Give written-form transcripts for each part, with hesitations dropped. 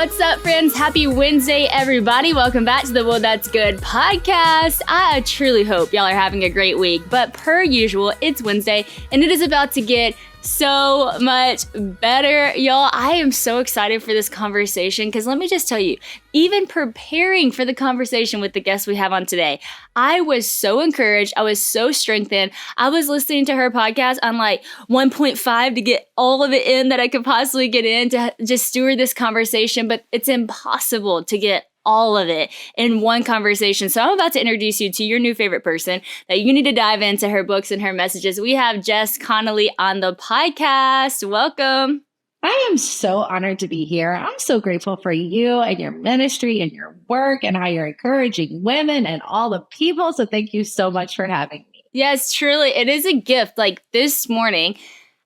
What's up, friends? Happy Wednesday, everybody. Welcome back to the Well, That's Good podcast. I truly hope y'all are having a great week, but per usual, it's Wednesday, and it is about to get so much better, y'all. I am so excited for this conversation because let me just tell you, even preparing for the conversation with the guest we have on today, I was so encouraged. I was so strengthened. I was listening to her podcast on like 1.5 to get all of it in that I could possibly get in to just steward this conversation, but it's impossible to get all of it in one conversation. So I'm about to introduce you to your new favorite person that you need to dive into her books and her messages. We have Jess Connolly on the podcast. Welcome. I am so honored to be here. I'm so grateful for you and your ministry and your work and how you're encouraging women and all the people. So thank you so much for having me. Yes, truly. It is a gift. Like this morning,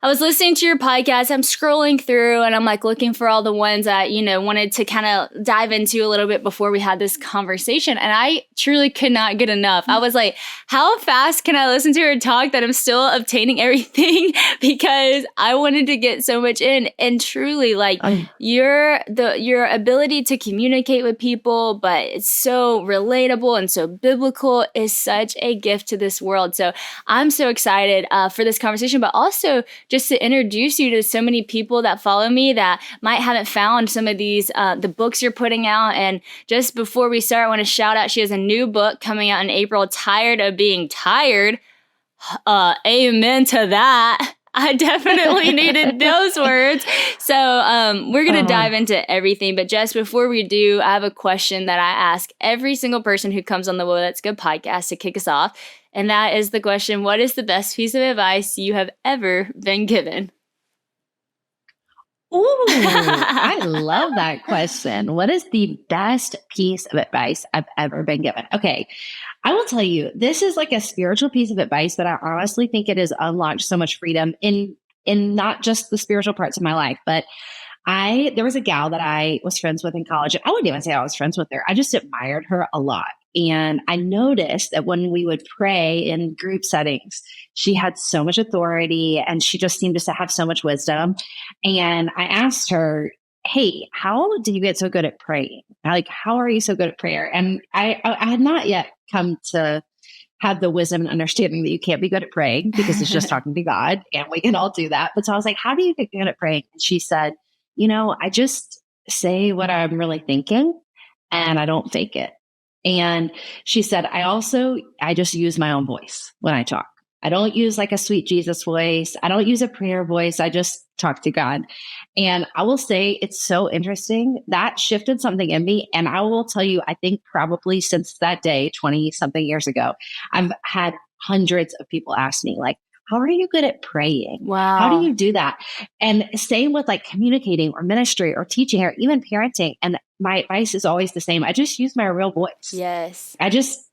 I was listening to your podcast. I'm scrolling through and I'm like looking for all the ones that, wanted to kind of dive into a little bit before we had this conversation. And I truly could not get enough. I was like, how fast can I listen to her talk that I'm still obtaining everything? Because I wanted to get so much in. And truly, like your ability to communicate with people, but it's so relatable and so biblical is such a gift to this world. So I'm so excited for this conversation, but also just to introduce you to so many people that follow me that might haven't found some of these, the books you're putting out. And just before we start, I want to shout out, she has a new book coming out in April, Tired of Being Tired. Amen to that. I definitely needed those words. So we're going to dive into everything. But Jess, before we do, I have a question that I ask every single person who comes on the Well, That's Good podcast to kick us off. And that is the question, what is the best piece of advice you have ever been given? Ooh, I love that question. What is the best piece of advice I've ever been given? Okay, I will tell you, this is like a spiritual piece of advice, but I honestly think it has unlocked so much freedom in not just the spiritual parts of my life, but there was a gal that I was friends with in college. I wouldn't even say I was friends with her. I just admired her a lot. And I noticed that when we would pray in group settings, she had so much authority and she just seemed to have so much wisdom. And I asked her, hey, how did you get so good at praying? Like, how are you so good at prayer? And I had not yet come to have the wisdom and understanding that you can't be good at praying because it's just talking to God and we can all do that. But so I was like, how do you get good at praying? And she said, I just say what I'm really thinking and I don't fake it. And she said, I just use my own voice when I talk. I don't use like a sweet Jesus voice. I don't use a prayer voice. I just talk to God. And I will say it's so interesting. That shifted something in me. And I will tell you, I think probably since that day, 20 something years ago, I've had hundreds of people ask me like, how are you good at praying? Wow. How do you do that? And same with like communicating or ministry or teaching or even parenting. And my advice is always the same. I just use my real voice. Yes. I just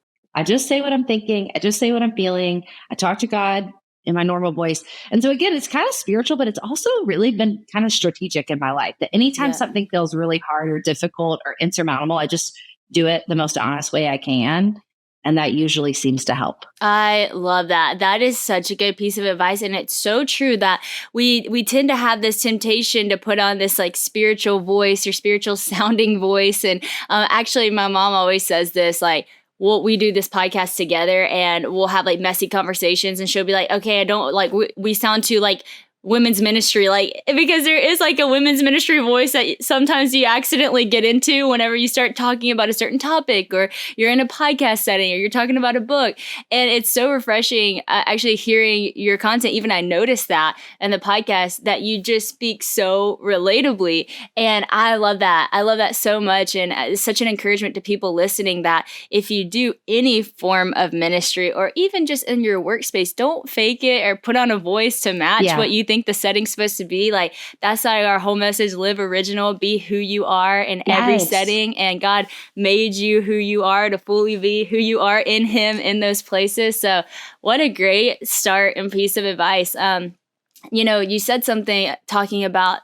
say what I'm thinking. I just say what I'm feeling. I talk to God in my normal voice. And so again, it's kind of spiritual, but it's also really been kind of strategic in my life that anytime something feels really hard or difficult or insurmountable, I just do it the most honest way I can. And that usually seems to help. I love that. That is such a good piece of advice. And it's so true that we tend to have this temptation to put on this like spiritual voice or spiritual sounding voice. And actually, my mom always says this, like, we do this podcast together and we'll have like messy conversations and she'll be like, okay, I don't like, we sound too like women's ministry, like, because there is like a women's ministry voice that sometimes you accidentally get into whenever you start talking about a certain topic or you're in a podcast setting or you're talking about a book. And it's so refreshing actually hearing your content. Even I noticed that in the podcast that you just speak so relatably. And I love that. I love that so much. And it's such an encouragement to people listening that if you do any form of ministry or even just in your workspace, don't fake it or put on a voice to match what you think the setting's supposed to be. Like, that's like our whole message, live original, be who you are in every setting. And God made you who you are to fully be who you are in him in those places. So what a great start and piece of advice. You said something talking about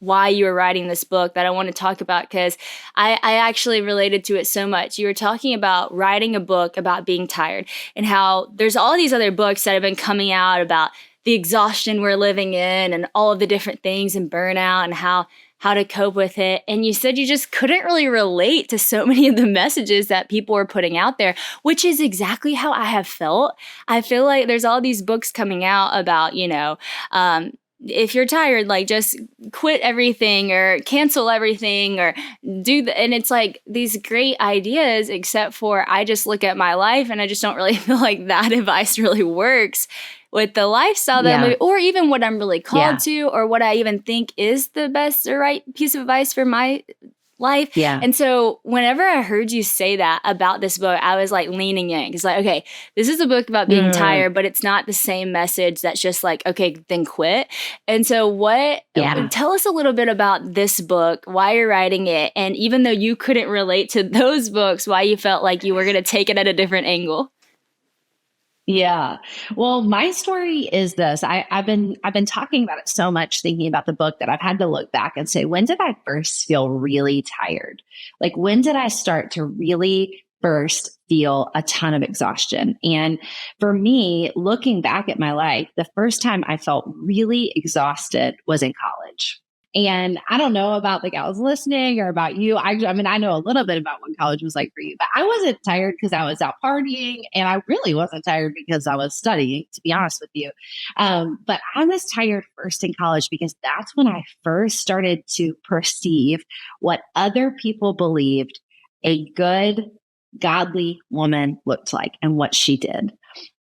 why you were writing this book that I want to talk about because I actually related to it so much. You were talking about writing a book about being tired and how there's all these other books that have been coming out about the exhaustion we're living in and all of the different things and burnout and how how to cope with it. And you said you just couldn't really relate to so many of the messages that people were putting out there, which is exactly how I have felt. I feel like there's all these books coming out about, if you're tired, like just quit everything or cancel everything or and it's like these great ideas, except for I just look at my life and I just don't really feel like that advice really works with the lifestyle that I'm living, or even what I'm really called to, or what I even think is the best or right piece of advice for my life. Yeah. And so whenever I heard you say that about this book, I was like leaning in. It's like, okay, this is a book about being tired, but it's not the same message that's just like, okay, then quit. And so tell us a little bit about this book, why you're writing it. And even though you couldn't relate to those books, why you felt like you were going to take it at a different angle. Yeah. Well, my story is this. I've been talking about it so much, thinking about the book, that I've had to look back and say, when did I first feel really tired? Like, when did I start to really first feel a ton of exhaustion? And for me, looking back at my life, the first time I felt really exhausted was in college. And I don't know about the gals listening or about you. I mean, I know a little bit about what college was like for you, but I wasn't tired because I was out partying, and I really wasn't tired because I was studying, to be honest with you. But I was tired first in college because that's when I first started to perceive what other people believed a good, godly woman looked like and what she did.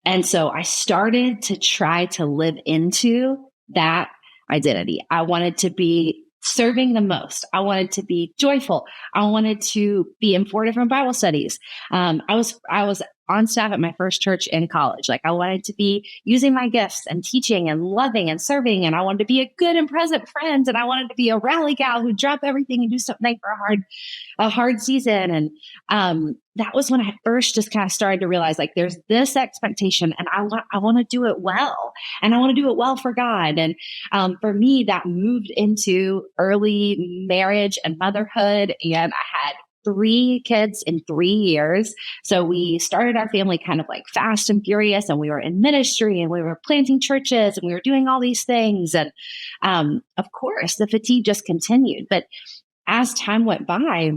And so I started to try to live into that identity. I wanted to be serving the most. I wanted to be joyful. I wanted to be in 4 different Bible studies. I was on staff at my first church in college. Like, I wanted to be using my gifts and teaching and loving and serving. And I wanted to be a good and present friend. And I wanted to be a rally gal who'd drop everything and do something for a hard season. And that was when I first just kind of started to realize, like, there's this expectation, and I want to do it well, and I want to do it well for God. And for me, that moved into early marriage and motherhood. And I had 3 kids in 3 years. So we started our family kind of like fast and furious, and we were in ministry, and we were planting churches, and we were doing all these things. And of course, the fatigue just continued. But as time went by,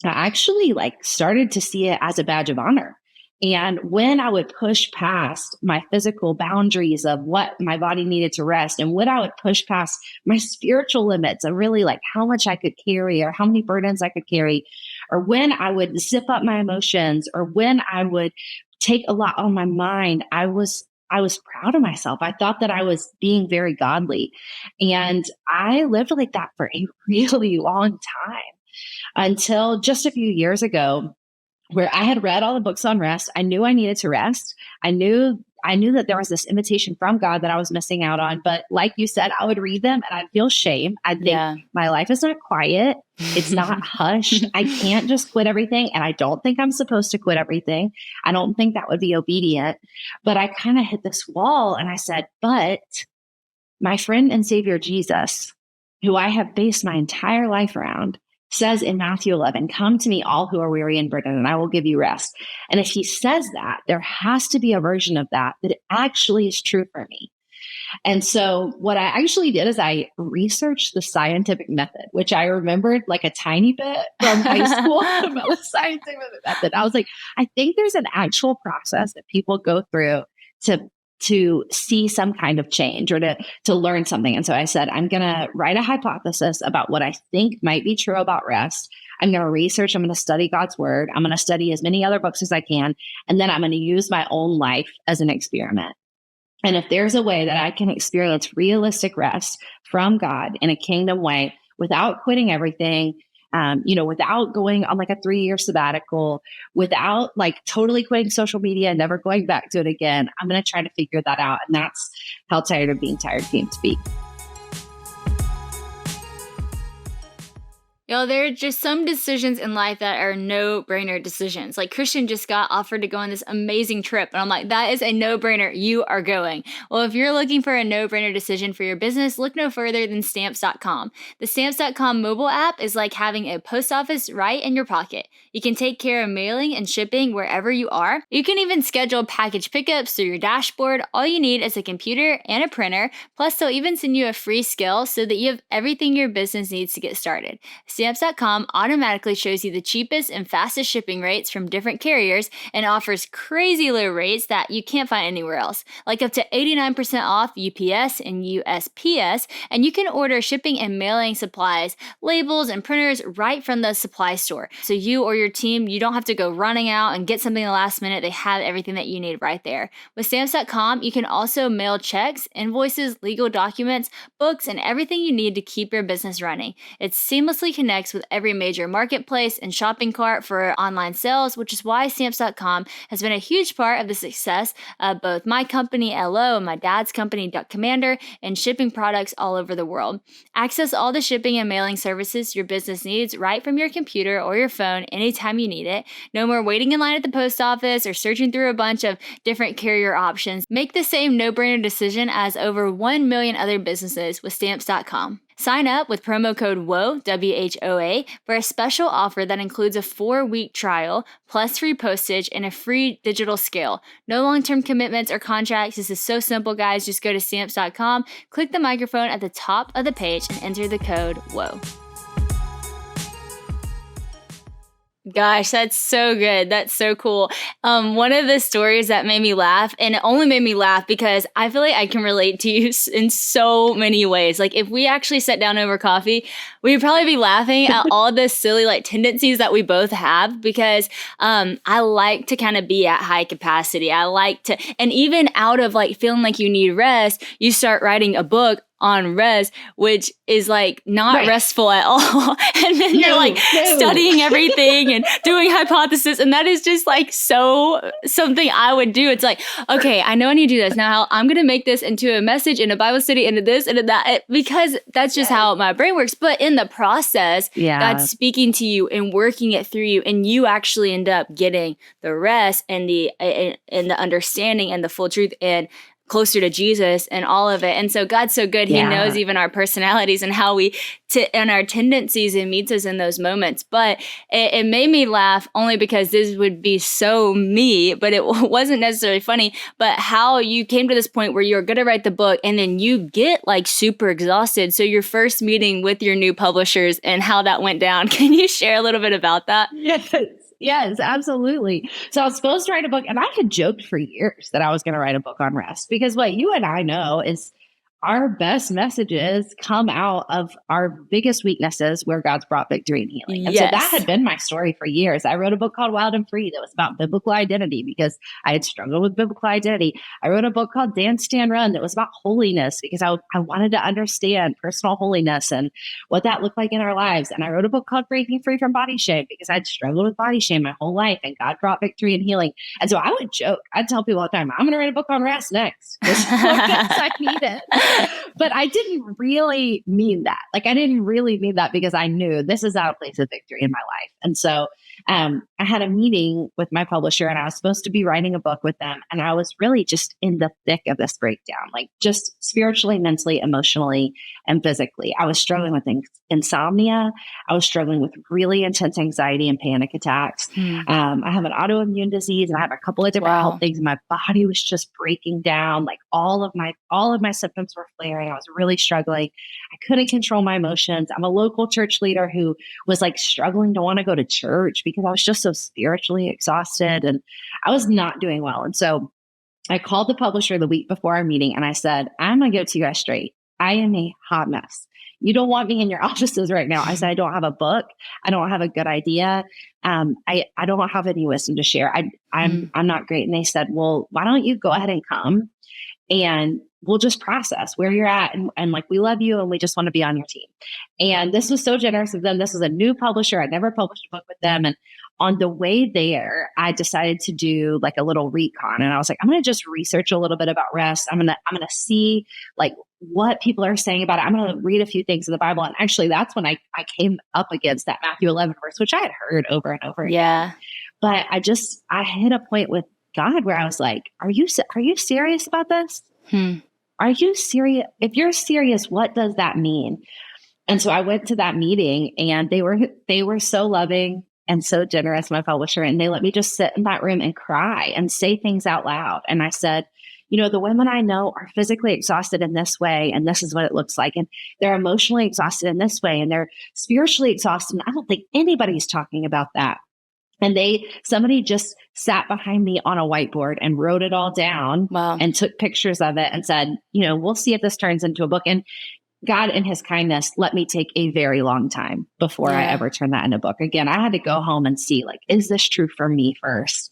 I actually started to see it as a badge of honor. And when I would push past my physical boundaries of what my body needed to rest, and when I would push past my spiritual limits of really like how much I could carry or how many burdens I could carry, or when I would zip up my emotions, or when I would take a lot on my mind, I was proud of myself. I thought that I was being very godly. And I lived like that for a really long time until just a few years ago, where I had read all the books on rest. I knew I needed to rest. I knew that there was this invitation from God that I was missing out on. But like you said, I would read them and I'd feel shame. I'd think my life is not quiet. It's not hushed. I can't just quit everything. And I don't think I'm supposed to quit everything. I don't think that would be obedient. But I kind of hit this wall and I said, but my friend and Savior Jesus, who I have based my entire life around, says in Matthew 11, "Come to me, all who are weary and burdened, and I will give you rest." And if he says that, there has to be a version of that actually is true for me. And so what I actually did is I researched the scientific method, which I remembered like a tiny bit from high school about the scientific method. I was like, I think there's an actual process that people go through to see some kind of change or to learn something. And so I said, I'm going to write a hypothesis about what I think might be true about rest. I'm going to research, I'm going to study God's word. I'm going to study as many other books as I can. And then I'm going to use my own life as an experiment. And if there's a way that I can experience realistic rest from God in a kingdom way without quitting everything, without going on like a 3-year sabbatical, without like totally quitting social media and never going back to it again, I'm going to try to figure that out. And that's how Tired of Being Tired came to be. There are just some decisions in life that are no-brainer decisions. Like Christian just got offered to go on this amazing trip, and I'm like, that is a no-brainer. You are going. Well, if you're looking for a no-brainer decision for your business, look no further than stamps.com. The stamps.com mobile app is like having a post office right in your pocket. You can take care of mailing and shipping wherever you are. You can even schedule package pickups through your dashboard. All you need is a computer and a printer. Plus, they'll even send you a free scale so that you have everything your business needs to get started. Stamps.com automatically shows you the cheapest and fastest shipping rates from different carriers and offers crazy low rates that you can't find anywhere else, like up to 89% off UPS and USPS, and you can order shipping and mailing supplies, labels, and printers right from the supply store. So you or your team, you don't have to go running out and get something the last minute. They have everything that you need right there. With Stamps.com, you can also mail checks, invoices, legal documents, books, and everything you need to keep your business running. It seamlessly connects with every major marketplace and shopping cart for online sales, which is why Stamps.com has been a huge part of the success of both my company, LO, and my dad's company, Duck Commander, and shipping products all over the world. Access all the shipping and mailing services your business needs right from your computer or your phone anytime you need it. No more waiting in line at the post office or searching through a bunch of different carrier options. Make the same no-brainer decision as over 1 million other businesses with Stamps.com. Sign up with promo code WHOA, WHOA, for a special offer that includes a 4-week trial, plus free postage and a free digital scale. No long-term commitments or contracts. This is so simple, guys. Just go to Stamps.com, click the microphone at the top of the page, and enter the code WHOA. Gosh, that's so good. That's so cool. One of the stories that made me laugh, and it only made me laugh because I feel like I can relate to you in so many ways. Like if we actually sat down over coffee, we'd probably be laughing at all the silly like tendencies that we both have because I like to kind of be at high capacity. I like to, and even out of like feeling like you need rest, you start writing a book on rest, which is like not restful at all. And then you're like studying everything and doing hypothesis. And that is just like so something I would do. It's like, okay, I know I need to do this. Now I'm going to make this into a message, into Bible study, into this, into that, because that's just how my brain works. But in the process, God's speaking to you and working it through you. And you actually end up getting the rest and the understanding and the full truth and closer to Jesus and all of it. And so God's so good. He knows even our personalities and how we, and our tendencies, and meets us in those moments. But it made me laugh only because this would be so me, but it wasn't necessarily funny, but how you came to this point where you're going to write the book and then you get like super exhausted. So your first meeting with your new publishers and how that went down. Can you share a little bit about that? Yes, absolutely. So I was supposed to write a book, and I had joked for years that I was going to write a book on rest, because what you and I know is our best messages come out of our biggest weaknesses where God's brought victory and healing. And so that had been my story for years. I wrote a book called Wild and Free that was about biblical identity because I had struggled with biblical identity. I wrote a book called Dance, Stand, Run that was about holiness because I wanted to understand personal holiness and what that looked like in our lives. And I wrote a book called Breaking Free from Body Shame because I'd struggled with body shame my whole life, and God brought victory and healing. And so I would joke. I'd tell people all the time, I'm going to write a book on rest next because I need it. But I didn't really mean that. Like, I didn't really mean that because I knew this is out of place of victory in my life. And so I had a meeting with my publisher, and I was supposed to be writing a book with them. And I was really just in the thick of this breakdown, like just spiritually, mentally, emotionally, and physically. I was struggling with insomnia. I was struggling with really intense anxiety and panic attacks. I have an autoimmune disease, and I have a couple of different health things. My body was just breaking down. Like all of my symptoms were flaring. I was really struggling. I couldn't control my emotions. I'm a local church leader who was like struggling to want to go to church because I was just so spiritually exhausted and I was not doing well. And so I called the publisher the week before our meeting and I said, I'm going to go to you guys straight. I am a hot mess. You don't want me in your offices right now. I said, I don't have a book. I don't have a good idea. I don't have any wisdom to share. I'm not great. And they said, well, why don't you go ahead and come and we'll just process where you're at. And like, we love you and we just want to be on your team. And this was so generous of them. This was a new publisher. I'd never published a book with them. And on the way there, I decided to do like a little recon, and I was like, I'm going to just research a little bit about rest. I'm going to see like what people are saying about it. I'm going to read a few things in the Bible. And actually that's when I came up against that Matthew 11 verse, which I had heard over and over again. But I hit a point with God where I was like, are you serious about this? Are you serious? If you're serious, what does that mean? And so I went to that meeting, and they were so loving and so generous, my publisher, and they let me just sit in that room and cry and say things out loud. And I said, the women I know are physically exhausted in this way, and this is what it looks like. And they're emotionally exhausted in this way, and they're spiritually exhausted. And I don't think anybody's talking about that. And somebody just sat behind me on a whiteboard and wrote it all down. Wow. And took pictures of it and said, we'll see if this turns into a book. And God in his kindness let me take a very long time before I ever turned that into a book. Again, I had to go home and see, like, is this true for me first?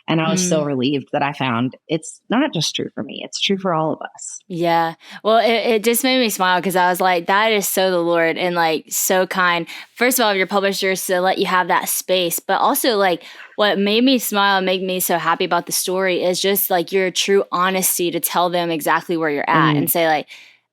And I was so relieved that I found it's not just true for me, it's true for all of us. Yeah. Well, it just made me smile because I was like, that is so the Lord and like so kind. First of all, your publishers to let you have that space, but also like what made me smile and make me so happy about the story is just like your true honesty to tell them exactly where you're at and say like,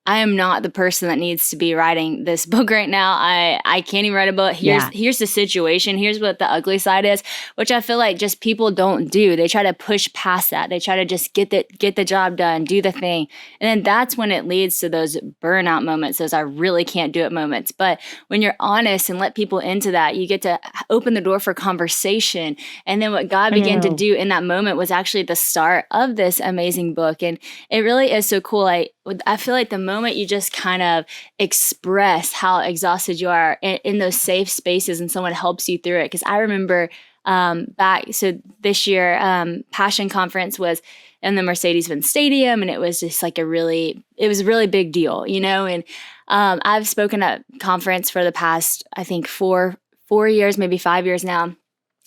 I am not the person that needs to be writing this book right now. I can't even write a book. Here's the situation. Here's what the ugly side is, which I feel like just people don't do. They try to push past that. They try to just get the job done, do the thing. And then that's when it leads to those burnout moments, those I really can't do it moments. But when you're honest and let people into that, you get to open the door for conversation. And then what God began to do in that moment was actually the start of this amazing book. And it really is so cool. I feel like the moment you just kind of express how exhausted you are in those safe spaces and someone helps you through it. Because I remember so this year, Passion Conference was in the Mercedes-Benz Stadium, and it was just like it was a really big deal, and I've spoken at conference for the past, I think 4 years, maybe 5 years now.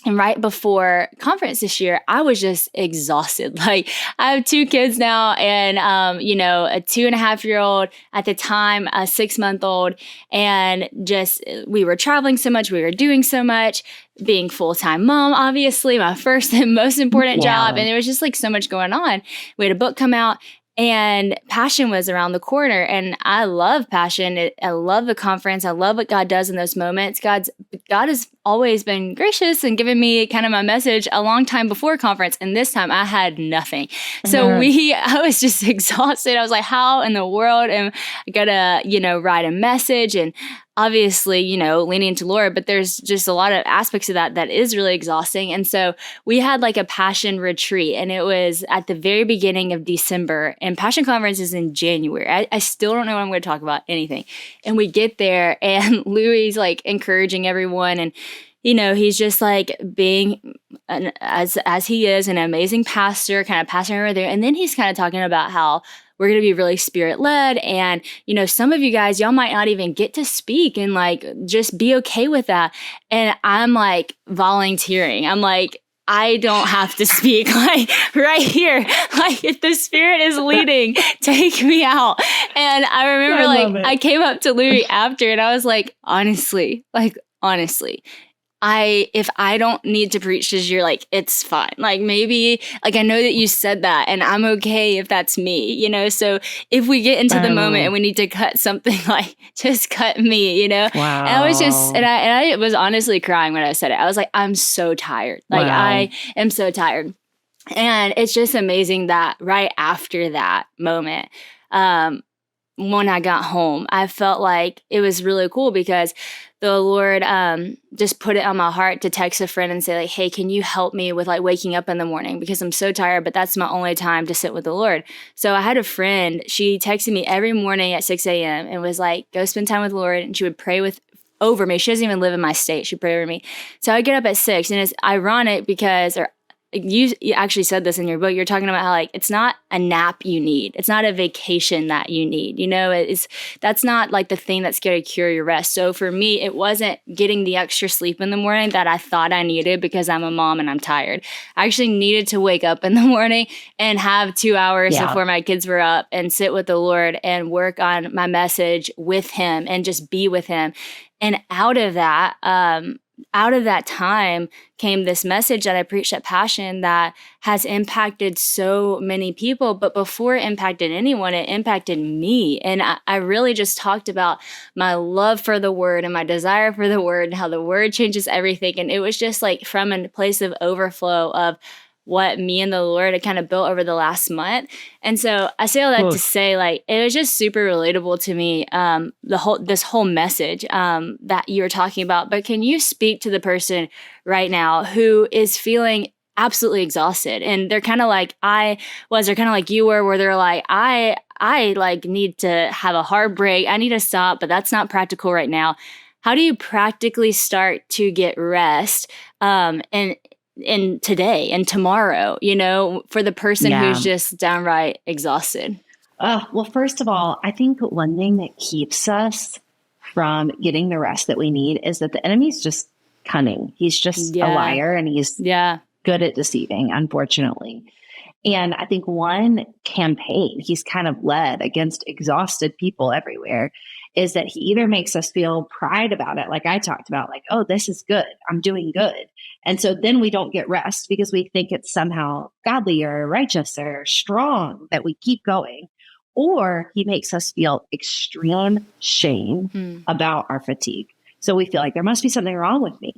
And right before conference this year, I was just exhausted. Like I have 2 kids now and, a 2.5-year-old at the time, a 6-month-old. And just, we were traveling so much. We were doing so much, being full-time mom, obviously my first and most important job. And there was just like so much going on. We had a book come out. And Passion was around the corner, and I love Passion. I love the conference. I love what God does in those moments. God has always been gracious and given me kind of my message a long time before conference, and this time I had nothing. So I was just exhausted. I was like, how in the world am I gonna, write a message? And obviously, leaning into Lord, but there's just a lot of aspects of that is really exhausting. And so we had like a Passion retreat, and it was at the very beginning of December, and Passion Conference is in January. I still don't know what I'm going to talk about anything. And we get there, and Louis like encouraging everyone, and he's just like being as he is an amazing pastor, kind of passing over there. And then he's kind of talking about how we're going to be really spirit led. And, some of you guys, y'all might not even get to speak and like, just be okay with that. And I'm like volunteering. I'm like, I don't have to speak, like right here. Like if the Spirit is leading, take me out. And I remember I came up to Louis after and I was like, honestly, if I don't need to preach this year, like, it's fine. Like, maybe, like, I know that you said that, and I'm okay if that's me, So if we get into the moment and we need to cut something, like, just cut me, Wow. And I was and I was honestly crying when I said it. I was like, I'm so tired. Like, I am so tired. And it's just amazing that right after that moment, when I got home, I felt like it was really cool because the Lord just put it on my heart to text a friend and say like, hey, can you help me with like waking up in the morning because I'm so tired, but that's my only time to sit with the Lord. So I had a friend, she texted me every morning at 6 a.m. and was like, go spend time with the Lord. And she would pray over me. She doesn't even live in my state. She'd pray over me. So I get up at 6, and it's ironic because, you actually said this in your book. You're talking about how like it's not a nap you need. It's not a vacation that you need. That's not like the thing that's going to cure your rest. So for me, it wasn't getting the extra sleep in the morning that I thought I needed because I'm a mom and I'm tired. I actually needed to wake up in the morning and have 2 hours before my kids were up and sit with the Lord and work on my message with Him and just be with Him. And out of that, out of that time came this message that I preached at Passion that has impacted so many people. But before it impacted anyone, it impacted me. And I really just talked about my love for the word and my desire for the word and how the word changes everything. And it was just like from a place of overflow of what me and the Lord had kind of built over the last month. And so I say all that to say, like, it was just super relatable to me, this whole message that you were talking about. But can you speak to the person right now who is feeling absolutely exhausted? And they're kind of like I was, they're kind of like you were, where they're like, I like need to have a hard break. I need to stop, but that's not practical right now. How do you practically start to get rest? And in today and tomorrow, for the person who's just downright exhausted? Well, first of all, I think one thing that keeps us from getting the rest that we need is that the enemy's just cunning. He's just a liar, and he's good at deceiving, unfortunately. And I think one campaign he's kind of led against exhausted people everywhere is that he either makes us feel pride about it, like I talked about, like, oh, this is good, I'm doing good. And so then we don't get rest because we think it's somehow godly or righteous or strong that we keep going. Or he makes us feel extreme shame about our fatigue. So we feel like there must be something wrong with me.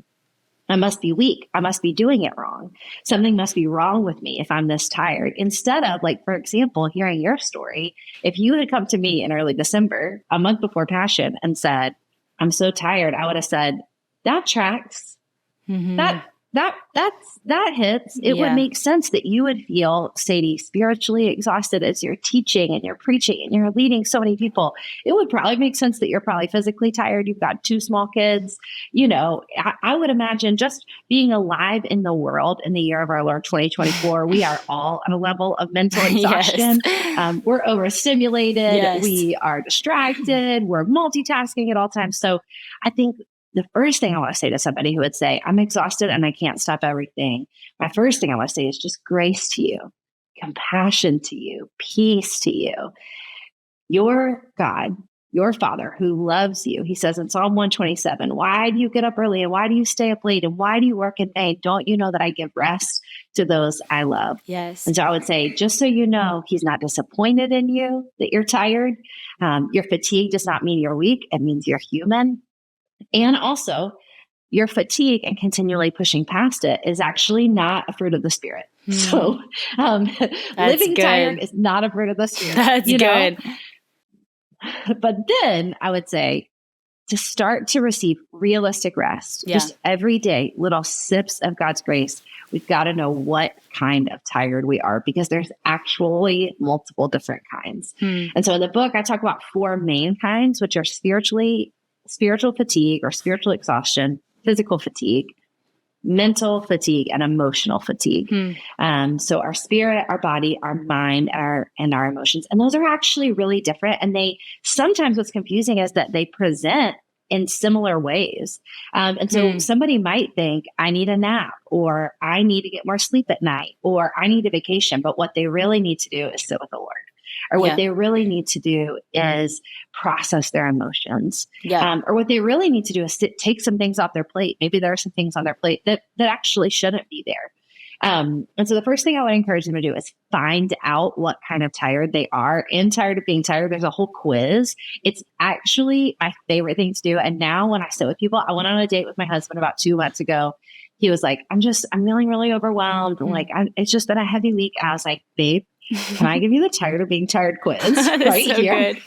I must be weak. I must be doing it wrong. Something must be wrong with me if I'm this tired. Instead of, like, for example, hearing your story, if you had come to me in early December, a month before Passion, and said, I'm so tired, I would have said, that tracks. That hits. It would make sense that you would feel, Sadie, spiritually exhausted as you're teaching and you're preaching and you're leading so many people. It would probably make sense that you're probably physically tired. You've got 2 small kids. I would imagine just being alive in the world in the year of our Lord 2024, we are all on a level of mental exhaustion. We're overstimulated. Yes. We are distracted. We're multitasking at all times. So I think the first thing I want to say to somebody who would say, I'm exhausted and I can't stop everything, my first thing I want to say is just grace to you, compassion to you, peace to you. Your God, your Father who loves you, he says in Psalm 127, why do you get up early and why do you stay up late and why do you work in vain? Don't you know that I give rest to those I love? Yes. And so I would say, just so you know, he's not disappointed in you that you're tired. Your fatigue does not mean you're weak. It means you're human. And also, your fatigue and continually pushing past it is actually not a fruit of the Spirit. So living tired is not a fruit of the Spirit. That's good. But then I would say to start to receive realistic rest, just every day, little sips of God's grace, we've got to know what kind of tired we are, because there's actually multiple different kinds. And so in the book, I talk about 4 main kinds, which are spiritual fatigue or spiritual exhaustion, physical fatigue, mental fatigue, and emotional fatigue. So our spirit, our body, our mind, and our emotions. And those are actually really different. And sometimes what's confusing is that they present in similar ways. And so somebody might think, I need a nap, or I need to get more sleep at night, or I need a vacation. But what they really need to do is sit with the Lord. Or what they really need to do is process their emotions. Or what they really need to do is take some things off their plate. Maybe there are some things on their plate that actually shouldn't be there. And so the first thing I would encourage them to do is find out what kind of tired they are. In Tired of Being Tired, there's a whole quiz. It's actually my favorite thing to do. And now when I sit with people, I went on a date with my husband about 2 months ago. He was like, I'm feeling really overwhelmed. Like, it's just been a heavy week. I was like, babe, can I give you the Tired of Being Tired quiz right so here? Good.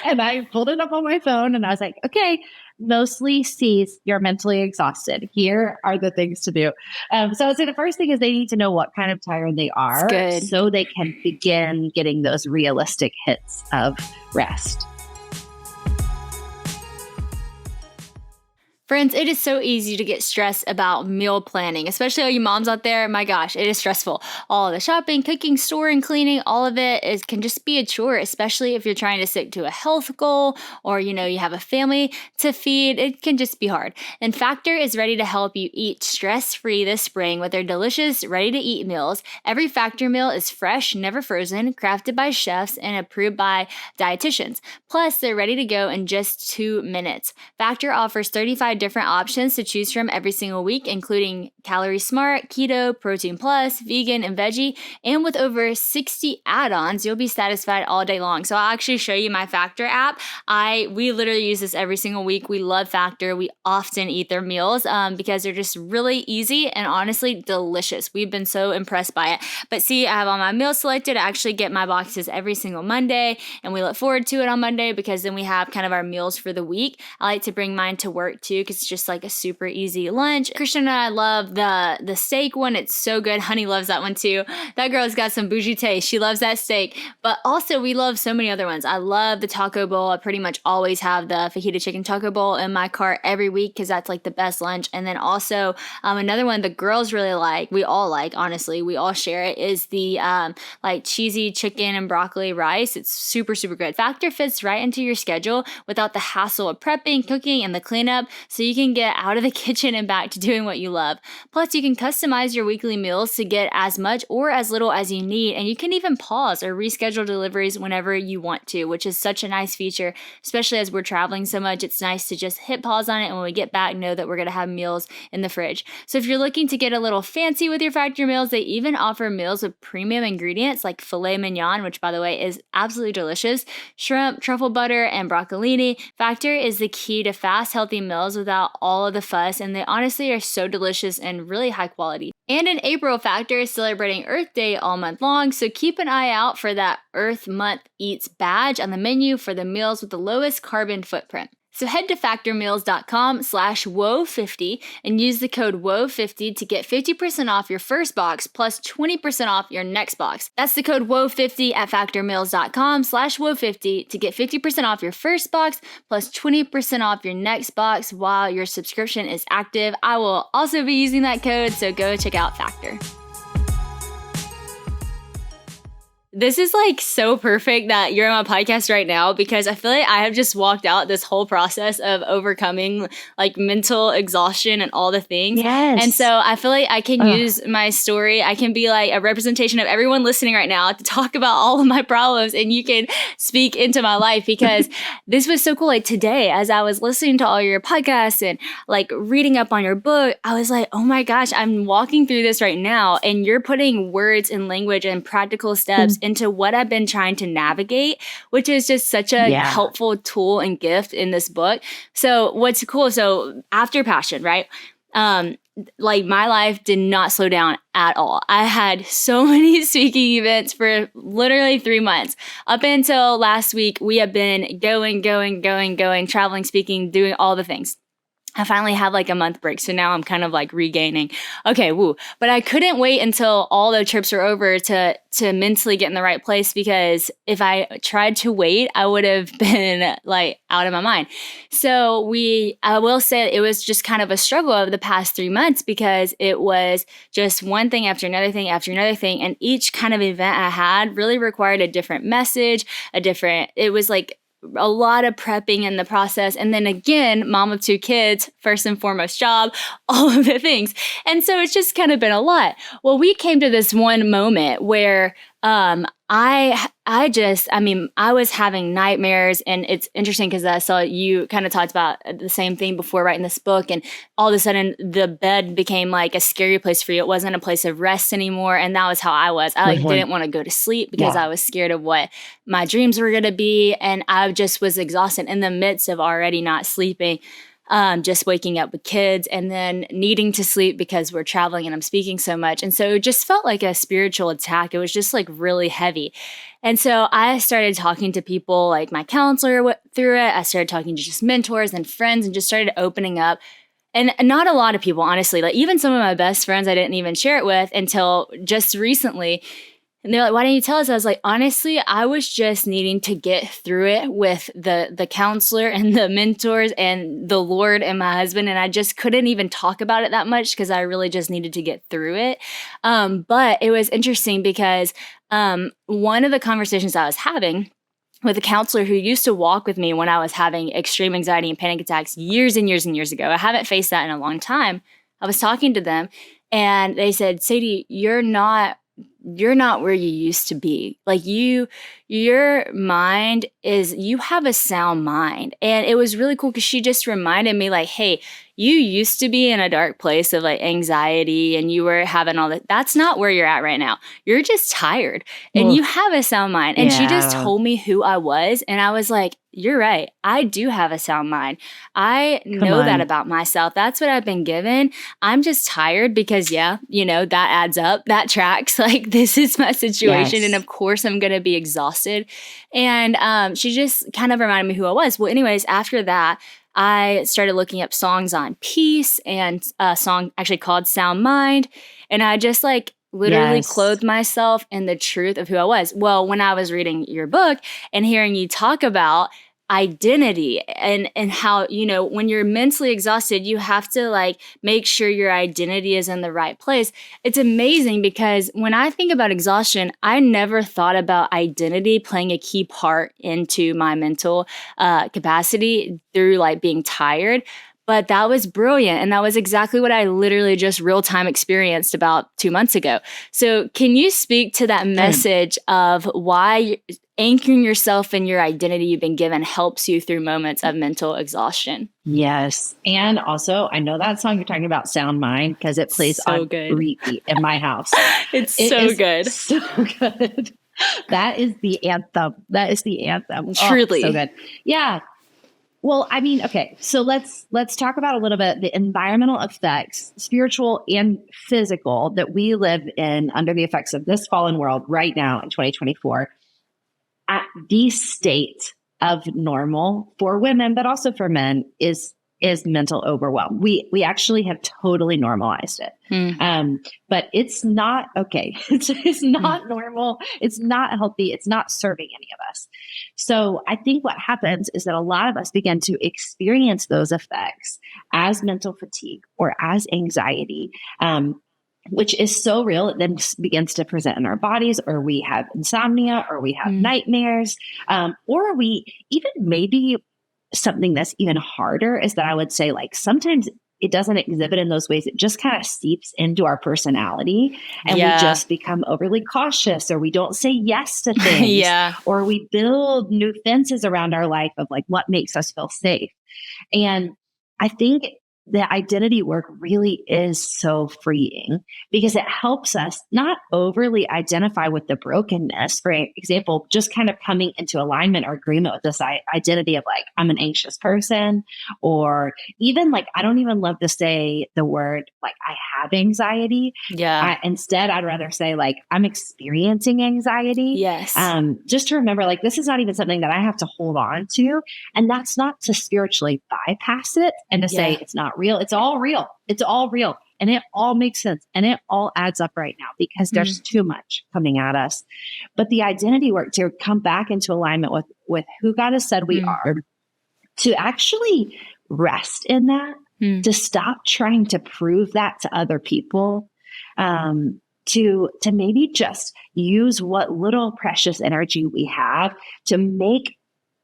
And I pulled it up on my phone and I was like, okay, mostly C's, you're mentally exhausted. Here are the things to do. So I would say the first thing is they need to know what kind of tired they are so they can begin getting those realistic hits of rest. Friends, it is so easy to get stressed about meal planning, especially all you moms out there. My gosh, it is stressful. All the shopping, cooking, storing, cleaning, all of it can just be a chore, especially if you're trying to stick to a health goal or, you have a family to feed. It can just be hard. And Factor is ready to help you eat stress-free this spring with their delicious, ready-to-eat meals. Every Factor meal is fresh, never frozen, crafted by chefs, and approved by dietitians. Plus, they're ready to go in just 2 minutes. Factor offers $35 different options to choose from every single week, including Calorie Smart, Keto, Protein Plus, Vegan, and Veggie. And with over 60 add-ons, you'll be satisfied all day long. So I'll actually show you my Factor app. We literally use this every single week. We love Factor. We often eat their meals because they're just really easy and honestly delicious. We've been so impressed by it. But see, I have all my meals selected. I actually get my boxes every single Monday, and we look forward to it on Monday because then we have kind of our meals for the week. I like to bring mine to work too because it's just like a super easy lunch. Christian and I love the steak one. It's so good. Honey loves that one too. That girl's got some bougie taste. She loves that steak. But also we love so many other ones. I love the taco bowl. I pretty much always have the fajita chicken taco bowl in my cart every week because that's like the best lunch. And then also another one the girls really like, we all like, honestly, we all share it, is the like cheesy chicken and broccoli rice. It's super, super good. Factor fits right into your schedule without the hassle of prepping, cooking, and the cleanup, so you can get out of the kitchen and back to doing what you love. Plus, you can customize your weekly meals to get as much or as little as you need, and you can even pause or reschedule deliveries whenever you want to, which is such a nice feature, especially as we're traveling so much. It's nice to just hit pause on it, and when we get back, know that we're going to have meals in the fridge. So if you're looking to get a little fancy with your Factor meals, they even offer meals with premium ingredients like filet mignon, which by the way is absolutely delicious, shrimp, truffle butter, and broccolini. Factor is the key to fast, healthy meals without all of the fuss, and they honestly are so delicious and really high quality. And in April, Factor is celebrating Earth Day all month long, so keep an eye out for that Earth Month Eats badge on the menu for the meals with the lowest carbon footprint. So head to factormeals.com/woe50 and use the code WOE50 to get 50% off your first box plus 20% off your next box. That's the code WOE50 at factormeals.com/woe50 to get 50% off your first box plus 20% off your next box while your subscription is active. I will also be using that code, so go check out Factor. This is like so perfect that you're on my podcast right now because I feel like I have just walked out this whole process of overcoming like mental exhaustion and all the things. Yes. And so I feel like I can use my story. I can be like a representation of everyone listening right now to talk about all of my problems, and you can speak into my life because this was so cool. Like today, as I was listening to all your podcasts and like reading up on your book, I was like, oh my gosh, I'm walking through this right now, and you're putting words and language and practical steps into what I've been trying to navigate, which is just such a helpful tool and gift in this book. So what's cool, so after Passion, right? Like my life did not slow down at all. I had so many speaking events for literally 3 months. Up until last week, we have been going, traveling, speaking, doing all the things. I finally have like a month break. So now I'm kind of like regaining. Okay, woo. But I couldn't wait until all the trips were over to mentally get in the right place, because if I tried to wait, I would have been like out of my mind. So I will say it was just kind of a struggle over the past 3 months because it was just one thing after another thing after another thing. And each kind of event I had really required a different message, it was like a lot of prepping in the process. And then again, mom of 2 kids, first and foremost job, all of the things. And so it's just kind of been a lot. Well, we came to this one moment where I was having nightmares, and it's interesting because I saw you kind of talked about the same thing before writing this book, and all of a sudden the bed became like a scary place for you. It wasn't a place of rest anymore, and that was how I was. I didn't want to go to sleep because I was scared of what my dreams were going to be, and I just was exhausted in the midst of already not sleeping. Just waking up with kids and then needing to sleep because we're traveling and I'm speaking so much. And so it just felt like a spiritual attack. It was just like really heavy. And so I started talking to people, like my counselor through it. I started talking to just mentors and friends and just started opening up. And not a lot of people, honestly, like even some of my best friends, I didn't even share it with until just recently. And they're like, why didn't you tell us? I was like, honestly, I was just needing to get through it with the counselor and the mentors and the Lord and my husband. And I just couldn't even talk about it that much because I really just needed to get through it. But it was interesting because one of the conversations I was having with a counselor who used to walk with me when I was having extreme anxiety and panic attacks years and years and years ago. I haven't faced that in a long time. I was talking to them and they said, Sadie, you're not where you used to be. Like your mind you have a sound mind. And it was really cool because she just reminded me like, hey, you used to be in a dark place of like anxiety and you were having all that. That's not where you're at right now. You're just tired and you Oof. have a sound mind. And she just Yeah. told me who I was. And I was like, you're right. I do have a sound mind. I Come know that on. about myself. That's what I've been given. I'm just tired because, yeah, that adds up. That tracks. Like, this is my situation. And Yes. of course, I'm going to be exhausted. And she just kind of reminded me who I was. Well, anyways, after that, I started looking up songs on peace and a song actually called Sound Mind. And I just like literally Yes. clothed myself in the truth of who I was. Well, when I was reading your book and hearing you talk about identity and how, when you're mentally exhausted, you have to like make sure your identity is in the right place. It's amazing because when I think about exhaustion, I never thought about identity playing a key part into my mental capacity through like being tired. But that was brilliant. And that was exactly what I literally just real time experienced about 2 months ago. So can you speak to that message of why anchoring yourself in your identity you've been given helps you through moments of mental exhaustion? Yes. And also, I know that song you're talking about, Sound Mind, because it plays So on good. repeat in my house. It's It so is good. So good. That is the anthem. That is the anthem. Truly. Oh, so good. Yeah. Well, I mean, okay. So let's talk about a little bit the environmental effects, spiritual and physical, that we live in under the effects of this fallen world right now in 2024. At the state of normal for women, but also for men, is mental overwhelm. We actually have totally normalized it. But it's not okay. It's not normal. It's not healthy. It's not serving any of us. So I think what happens is that a lot of us begin to experience those effects as mental fatigue or as anxiety. Which is so real. It then begins to present in our bodies, or we have insomnia, or we have nightmares, or we even maybe something that's even harder is that I would say, like, sometimes it doesn't exhibit in those ways. It just kind of seeps into our personality and we just become overly cautious, or we don't say yes to things, or we build new fences around our life of like what makes us feel safe. And I think the identity work really is so freeing because it helps us not overly identify with the brokenness. For example, just kind of coming into alignment or agreement with this identity of like, I'm an anxious person, or even like, I don't even love to say the word like I have anxiety. Instead, I'd rather say like, I'm experiencing anxiety. Yes. Just to remember, like, this is not even something that I have to hold on to. And that's not to spiritually bypass it and to say it's not real. It's all real. It's all real. And it all makes sense. And it all adds up right now because there's too much coming at us. But the identity work to come back into alignment with who God has said we are, to actually rest in that, to stop trying to prove that to other people, to maybe just use what little precious energy we have to make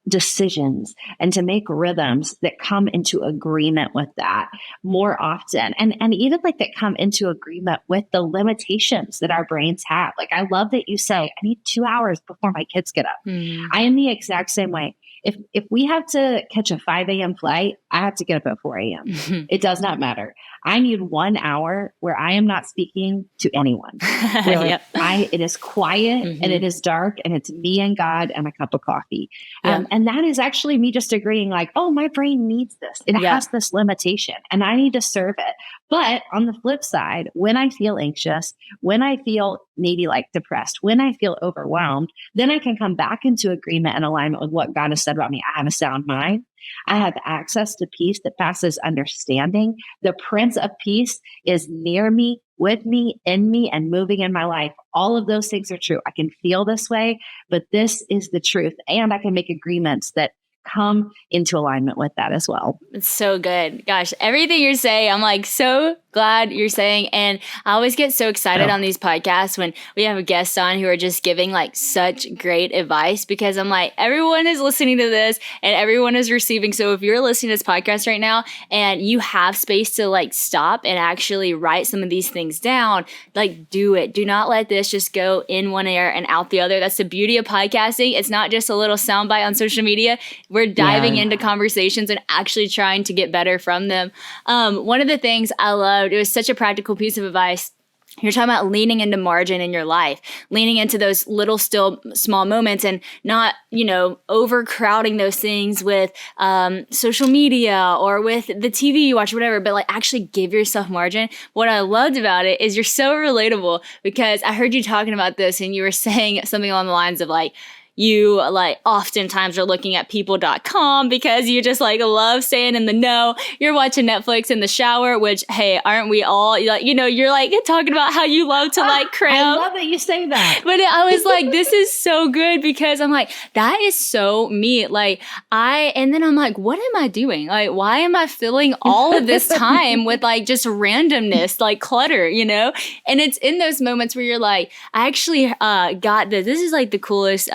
decisions and to make rhythms that come into agreement with that more often. And even like that come into agreement with the limitations that our brains have. Like, I love that you say, I need 2 hours before my kids get up. I am the exact same way. If we have to catch a 5 a.m. flight, I have to get up at 4 a.m. It does not matter. I need 1 hour where I am not speaking to anyone. Where it is quiet and it is dark and it's me and God and a cup of coffee. And that is actually me just agreeing like, oh, my brain needs this. It has this limitation and I need to serve it. But on the flip side, when I feel anxious, when I feel maybe like depressed, when I feel overwhelmed, then I can come back into agreement and alignment with what God has said about me. I have a sound mind. I have access to peace that passes understanding. The Prince of Peace is near me, with me, in me, and moving in my life. All of those things are true. I can feel this way, but this is the truth. And I can make agreements that come into alignment with that as well. It's so good. Gosh, everything you're saying, I'm like so glad you're saying. And I always get so excited on these podcasts when we have a guest on who are just giving like such great advice, because I'm like, everyone is listening to this and everyone is receiving. So if you're listening to this podcast right now and you have space to like stop and actually write some of these things down, like do it. Do not let this just go in one ear and out the other. That's the beauty of podcasting. It's not just a little soundbite on social media. We're diving into conversations and actually trying to get better from them. One of the things I loved, it was such a practical piece of advice. You're talking about leaning into margin in your life, leaning into those little, still small moments, and not, overcrowding those things with social media or with the TV you watch, whatever, but like actually give yourself margin. What I loved about it is you're so relatable, because I heard you talking about this and you were saying something along the lines of like, you like oftentimes are looking at people.com because you just like love staying in the know. You're watching Netflix in the shower, which, hey, aren't we all? You're like talking about how you love to like cram. I love that you say that. But I was like, this is so good, because I'm like, that is so me. And then I'm like, what am I doing? Like, why am I filling all of this time with like just randomness, like clutter, And it's in those moments where you're like, I actually got this. This is like the coolest,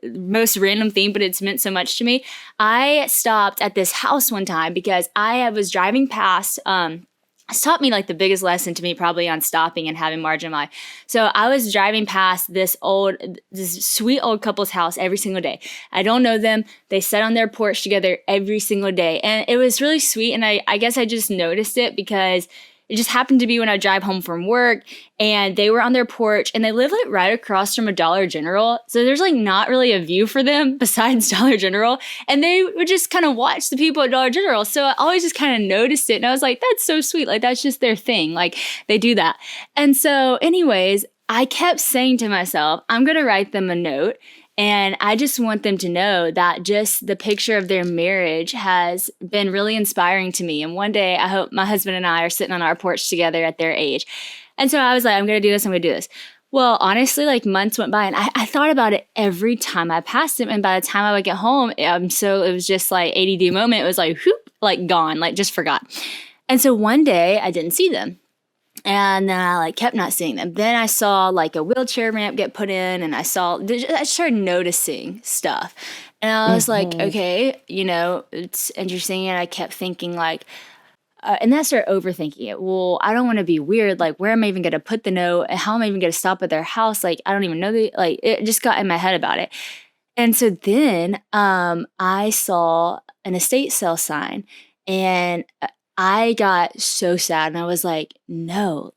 most random thing, but it's meant so much to me. I stopped at this house one time because I was driving past, it's taught me like the biggest lesson to me probably on stopping and having margin in life. So I was driving past this sweet old couple's house every single day. I don't know them. They sat on their porch together every single day. And it was really sweet. And I guess I just noticed it because it just happened to be when I drive home from work, and they were on their porch, and they live like right across from a Dollar General. So there's like not really a view for them besides Dollar General. And they would just kind of watch the people at Dollar General. So I always just kind of noticed it. And I was like, that's so sweet. Like, that's just their thing. Like, they do that. And so anyways, I kept saying to myself, I'm going to write them a note. And I just want them to know that just the picture of their marriage has been really inspiring to me. And one day, I hope my husband and I are sitting on our porch together at their age. And so I was like, I'm going to do this. I'm going to do this. Well, honestly, like months went by, and I thought about it every time I passed him. And by the time I would get home, it was just like ADD moment. It was like, whoop, like gone, like just forgot. And so one day I didn't see them. And then I like kept not seeing them. Then I saw like a wheelchair ramp get put in, and I started noticing stuff. And I was like, okay, it's interesting. And I kept thinking like, and then I started overthinking it. Well, I don't want to be weird. Like, where am I even going to put the note? How am I even going to stop at their house? Like, I don't even know. It just got in my head about it. And so then I saw an estate sale sign, and I got so sad, and I was like, no,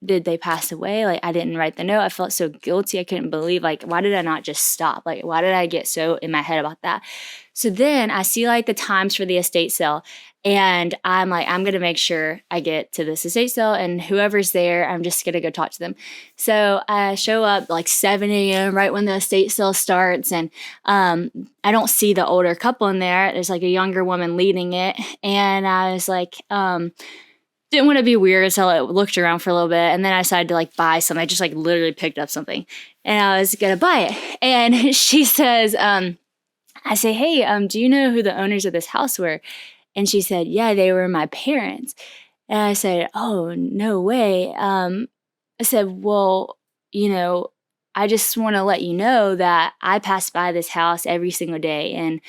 did they pass away? Like, I didn't write the note. I felt so guilty. I couldn't believe, like, why did I not just stop? Like, why did I get so in my head about that? So then I see like the times for the estate sale, and I'm like, I'm going to make sure I get to this estate sale, and whoever's there, I'm just going to go talk to them. So I show up like 7 a.m. right when the estate sale starts, and I don't see the older couple in there. There's like a younger woman leading it, and I was like, didn't want to be weird, so I looked around for a little bit, and then I decided to like buy something. I just like literally picked up something, and I was going to buy it. And she says, I say, hey, do you know who the owners of this house were? And she said, yeah, they were my parents. And I said, oh, no way. I said, well, I just want to let you know that I pass by this house every single day, and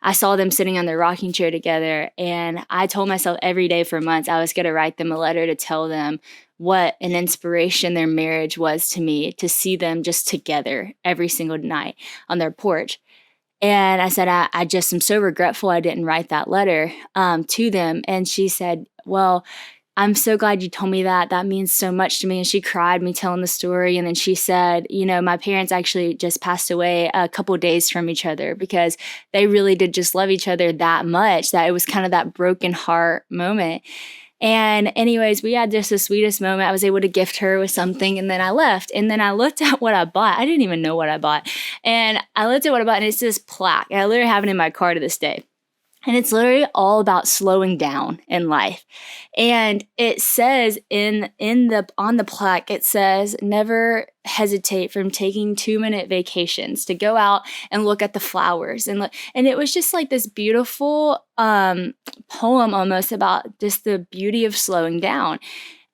I saw them sitting on their rocking chair together. And I told myself every day for months I was going to write them a letter to tell them what an inspiration their marriage was to me, to see them just together every single night on their porch. And I said, I just am so regretful I didn't write that letter to them. And she said, well, I'm so glad you told me that. That means so much to me. And she cried me telling the story. And then she said, my parents actually just passed away a couple of days from each other, because they really did just love each other that much, that it was kind of that broken heart moment. And anyways, we had just the sweetest moment. I was able to gift her with something, and then I left. And then I looked at what I bought. I didn't even know what I bought. And I looked at what I bought, and it's this plaque. And I literally have it in my car to this day. And it's literally all about slowing down in life. And it says on the plaque, it says, never hesitate from taking 2-minute vacations to go out and look at the flowers. And it was just like this beautiful poem almost about just the beauty of slowing down.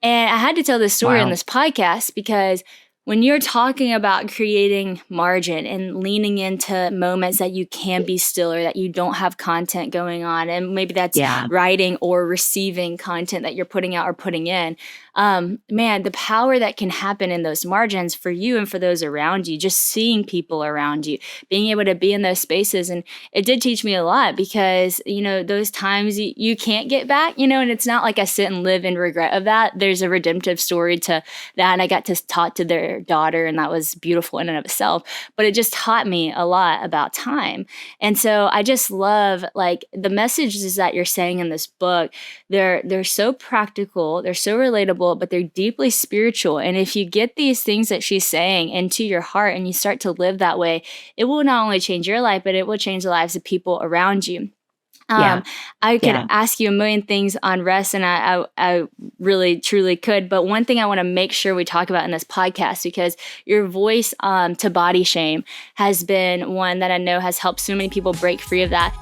And I had to tell this story on this podcast because when you're talking about creating margin and leaning into moments that you can be still or that you don't have content going on, and maybe that's writing or receiving content that you're putting out or putting in, man, the power that can happen in those margins for you and for those around you, just seeing people around you, being able to be in those spaces. And it did teach me a lot because, those times you can't get back, and it's not like I sit and live in regret of that. There's a redemptive story to that. And I got to talk to their daughter, and that was beautiful in and of itself. But it just taught me a lot about time. And so I just love like the messages that you're saying in this book. They're so practical, they're so relatable, but they're deeply spiritual. And if you get these things that she's saying into your heart and you start to live that way, it will not only change your life, but it will change the lives of people around you. I could ask you a million things on rest, and I really, truly could. But one thing I want to make sure we talk about in this podcast, because your voice to body shame has been one that I know has helped so many people break free of that.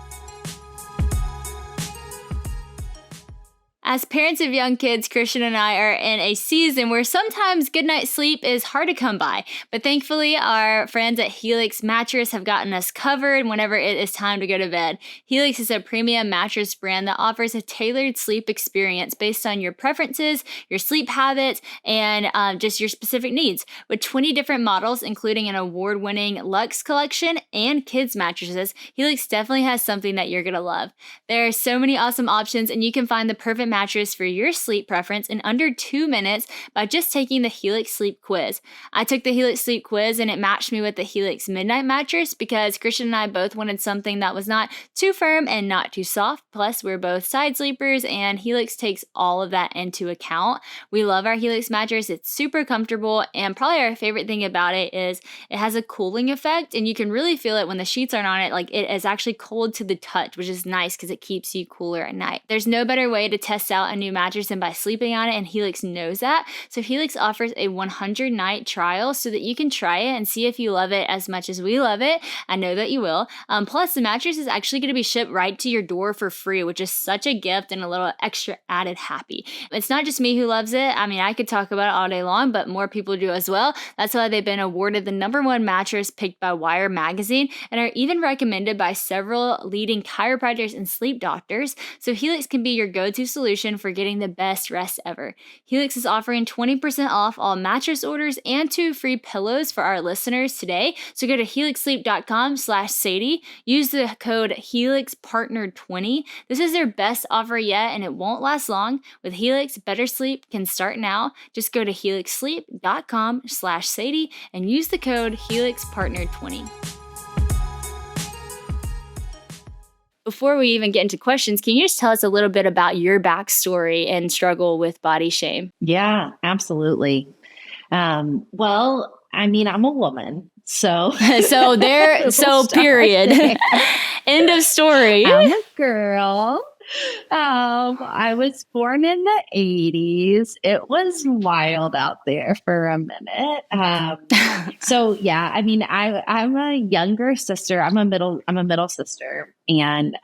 As parents of young kids, Christian and I are in a season where sometimes good night's sleep is hard to come by. But thankfully, our friends at Helix Mattress have gotten us covered whenever it is time to go to bed. Helix is a premium mattress brand that offers a tailored sleep experience based on your preferences, your sleep habits, and just your specific needs. With 20 different models, including an award-winning Luxe collection and kids mattresses, Helix definitely has something that you're going to love. There are so many awesome options, and you can find the perfect mattress for your sleep preference in under 2 minutes by just taking the Helix Sleep Quiz. I took the Helix Sleep Quiz and it matched me with the Helix Midnight Mattress because Christian and I both wanted something that was not too firm and not too soft. Plus, we're both side sleepers and Helix takes all of that into account. We love our Helix mattress. It's super comfortable, and probably our favorite thing about it is it has a cooling effect, and you can really feel it when the sheets aren't on it. Like, it is actually cold to the touch, which is nice because it keeps you cooler at night. There's no better way to test out a new mattress than by sleeping on it, and Helix knows that. So Helix offers a 100-night trial so that you can try it and see if you love it as much as we love it. I know that you will. Plus, the mattress is actually going to be shipped right to your door for free, which is such a gift and a little extra added happy. It's not just me who loves it. I mean, I could talk about it all day long, but more people do as well. That's why they've been awarded the #1 mattress picked by Wire magazine and are even recommended by several leading chiropractors and sleep doctors. So Helix can be your go-to solution for getting the best rest ever. Helix is offering 20% off all mattress orders and 2 free pillows for our listeners today. So go to helixsleep.com/Sadie. Use the code HelixPartner20. This is their best offer yet, and it won't last long. With Helix, better sleep can start now. Just go to helixsleep.com/Sadie and use the code HelixPartner20. Before we even get into questions, can you just tell us a little bit about your backstory and struggle with body shame? Yeah, absolutely. Well, I mean, I'm a woman, so period. End of story. I'm a girl. I was born in the 80s. It was wild out there for a minute. So yeah, I mean, I'm a younger sister. I'm a middle sister. And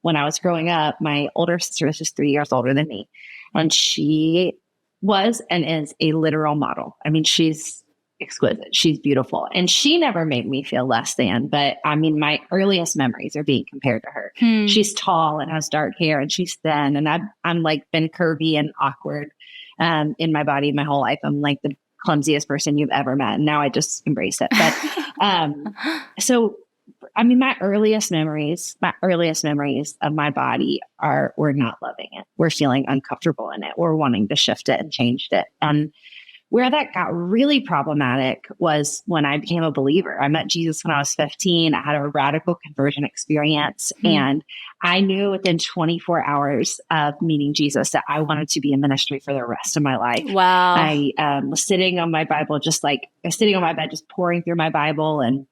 when I was growing up, my older sister was just 3 years older than me. And she was and is a literal model. I mean, she's exquisite. She's beautiful. And she never made me feel less than, but I mean, my earliest memories are being compared to her. She's tall and has dark hair, and she's thin. And I'm like been curvy and awkward in my body my whole life. I'm like the clumsiest person you've ever met. And now I just embrace it. But so, I mean, my earliest memories of my body we're not loving it. We're feeling uncomfortable in it. We're wanting to shift it and change it. And where that got really problematic was when I became a believer. I met Jesus when I was 15. I had a radical conversion experience. And I knew within 24 hours of meeting Jesus that I wanted to be in ministry for the rest of my life. Wow. I was sitting on my Bible, sitting on my bed, just pouring through my Bible and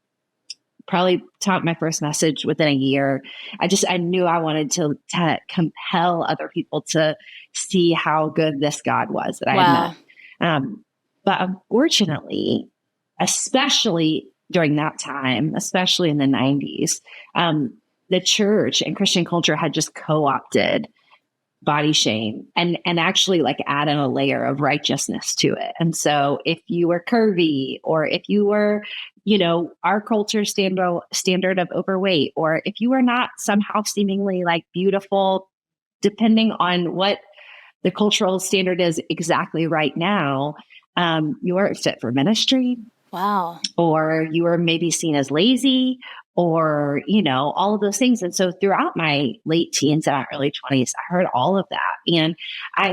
probably taught my first message within a year. I knew I wanted to compel other people to see how good this God was that I had met. Wow. But unfortunately, especially during that time, especially in the 90s, the church and Christian culture had just co-opted body shame and actually like add in a layer of righteousness to it. And so if you were curvy, or if you were, our culture standard of overweight, or if you were not somehow seemingly like beautiful, depending on what the cultural standard is exactly right now, you weren't fit for ministry. Wow. Or you were maybe seen as lazy, or, all of those things. And so throughout my late teens and early 20s, I heard all of that. And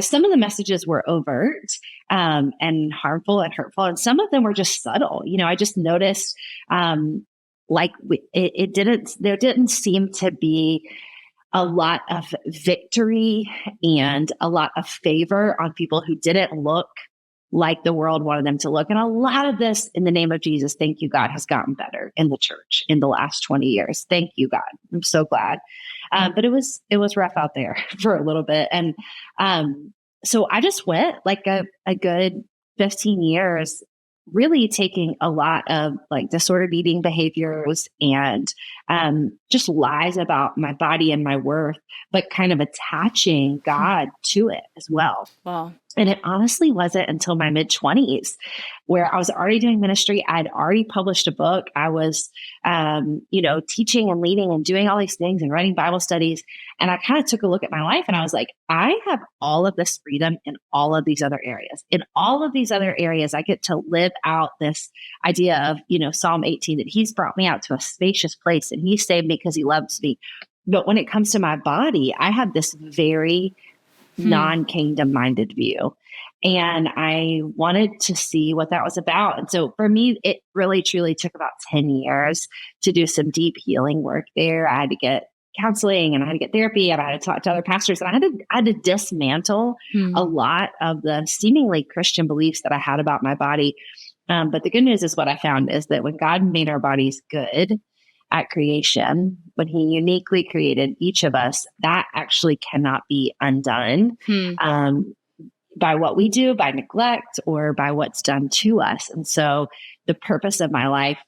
some of the messages were overt and harmful and hurtful. And some of them were just subtle. I just noticed there didn't seem to be a lot of victory and a lot of favor on people who didn't look like the world wanted them to look. And a lot of this, in the name of Jesus, thank you, God, has gotten better in the church in the last 20 years. Thank you, God. I'm so glad. But it was rough out there for a little bit. And so I just went like a good 15 years really taking a lot of like disordered eating behaviors and just lies about my body and my worth, but kind of attaching God to it as well. Wow. And it honestly wasn't until my mid-20s where I was already doing ministry. I'd already published a book. I was, teaching and leading and doing all these things and writing Bible studies. And I kind of took a look at my life and I was like, I have all of this freedom in all of these other areas. In all of these other areas, I get to live out this idea of, Psalm 18, that he's brought me out to a spacious place and he saved me because he loves me. But when it comes to my body, I have this very non-kingdom minded view. And I wanted to see what that was about. And so for me, it really truly took about 10 years to do some deep healing work there. I had to get counseling and I had to get therapy and I had to talk to other pastors and I had to dismantle a lot of the seemingly Christian beliefs that I had about my body. But the good news is what I found is that when God made our bodies good at creation, when he uniquely created each of us, that actually cannot be undone by what we do, by neglect, or by what's done to us. And so the purpose of my life,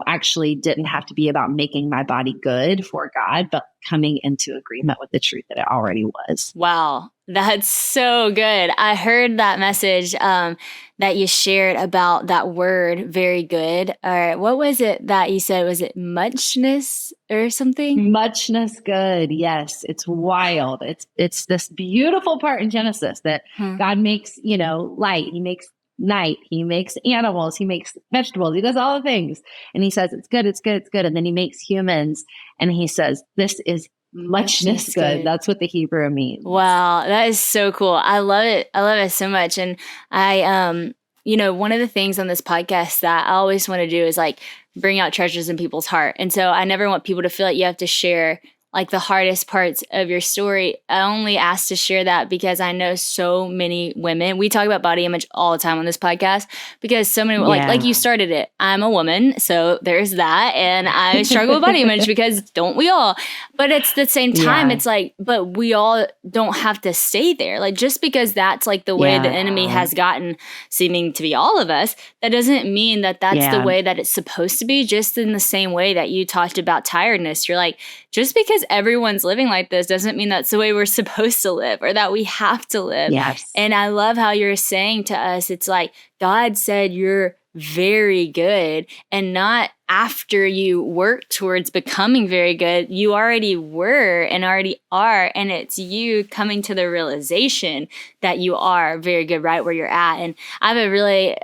actually didn't have to be about making my body good for God, but coming into agreement with the truth that it already was. Wow. That's so good. I heard that message that you shared about that word, very good. All right. What was it that you said? Was it muchness or something? Muchness good. Yes. It's wild. It's this beautiful part in Genesis that God makes, light. He makes night. He makes animals. He makes vegetables. He does all the things. And he says, it's good, it's good, it's good. And then he makes humans and he says, this is muchness good. That's what the Hebrew means. Wow. That is so cool. I love it. I love it so much. And I, one of the things on this podcast that I always want to do is like bring out treasures in people's heart. And so I never want people to feel like you have to share like the hardest parts of your story. I only asked to share that because I know so many women, we talk about body image all the time on this podcast because so many, like you started it. I'm a woman, so there's that. And I struggle with body image because don't we all? But it's the same time, it's like, but we all don't have to stay there. Like just because that's like the way the enemy has gotten seeming to be all of us, that doesn't mean that that's the way that it's supposed to be. Just in the same way that you talked about tiredness, you're like, just because everyone's living like this doesn't mean that's the way we're supposed to live or that we have to live. Yes. And I love how you're saying to us, it's like God said you're very good, and not after you work towards becoming very good. You already were and already are, and it's you coming to the realization that you are very good right where you're at. And I have a really,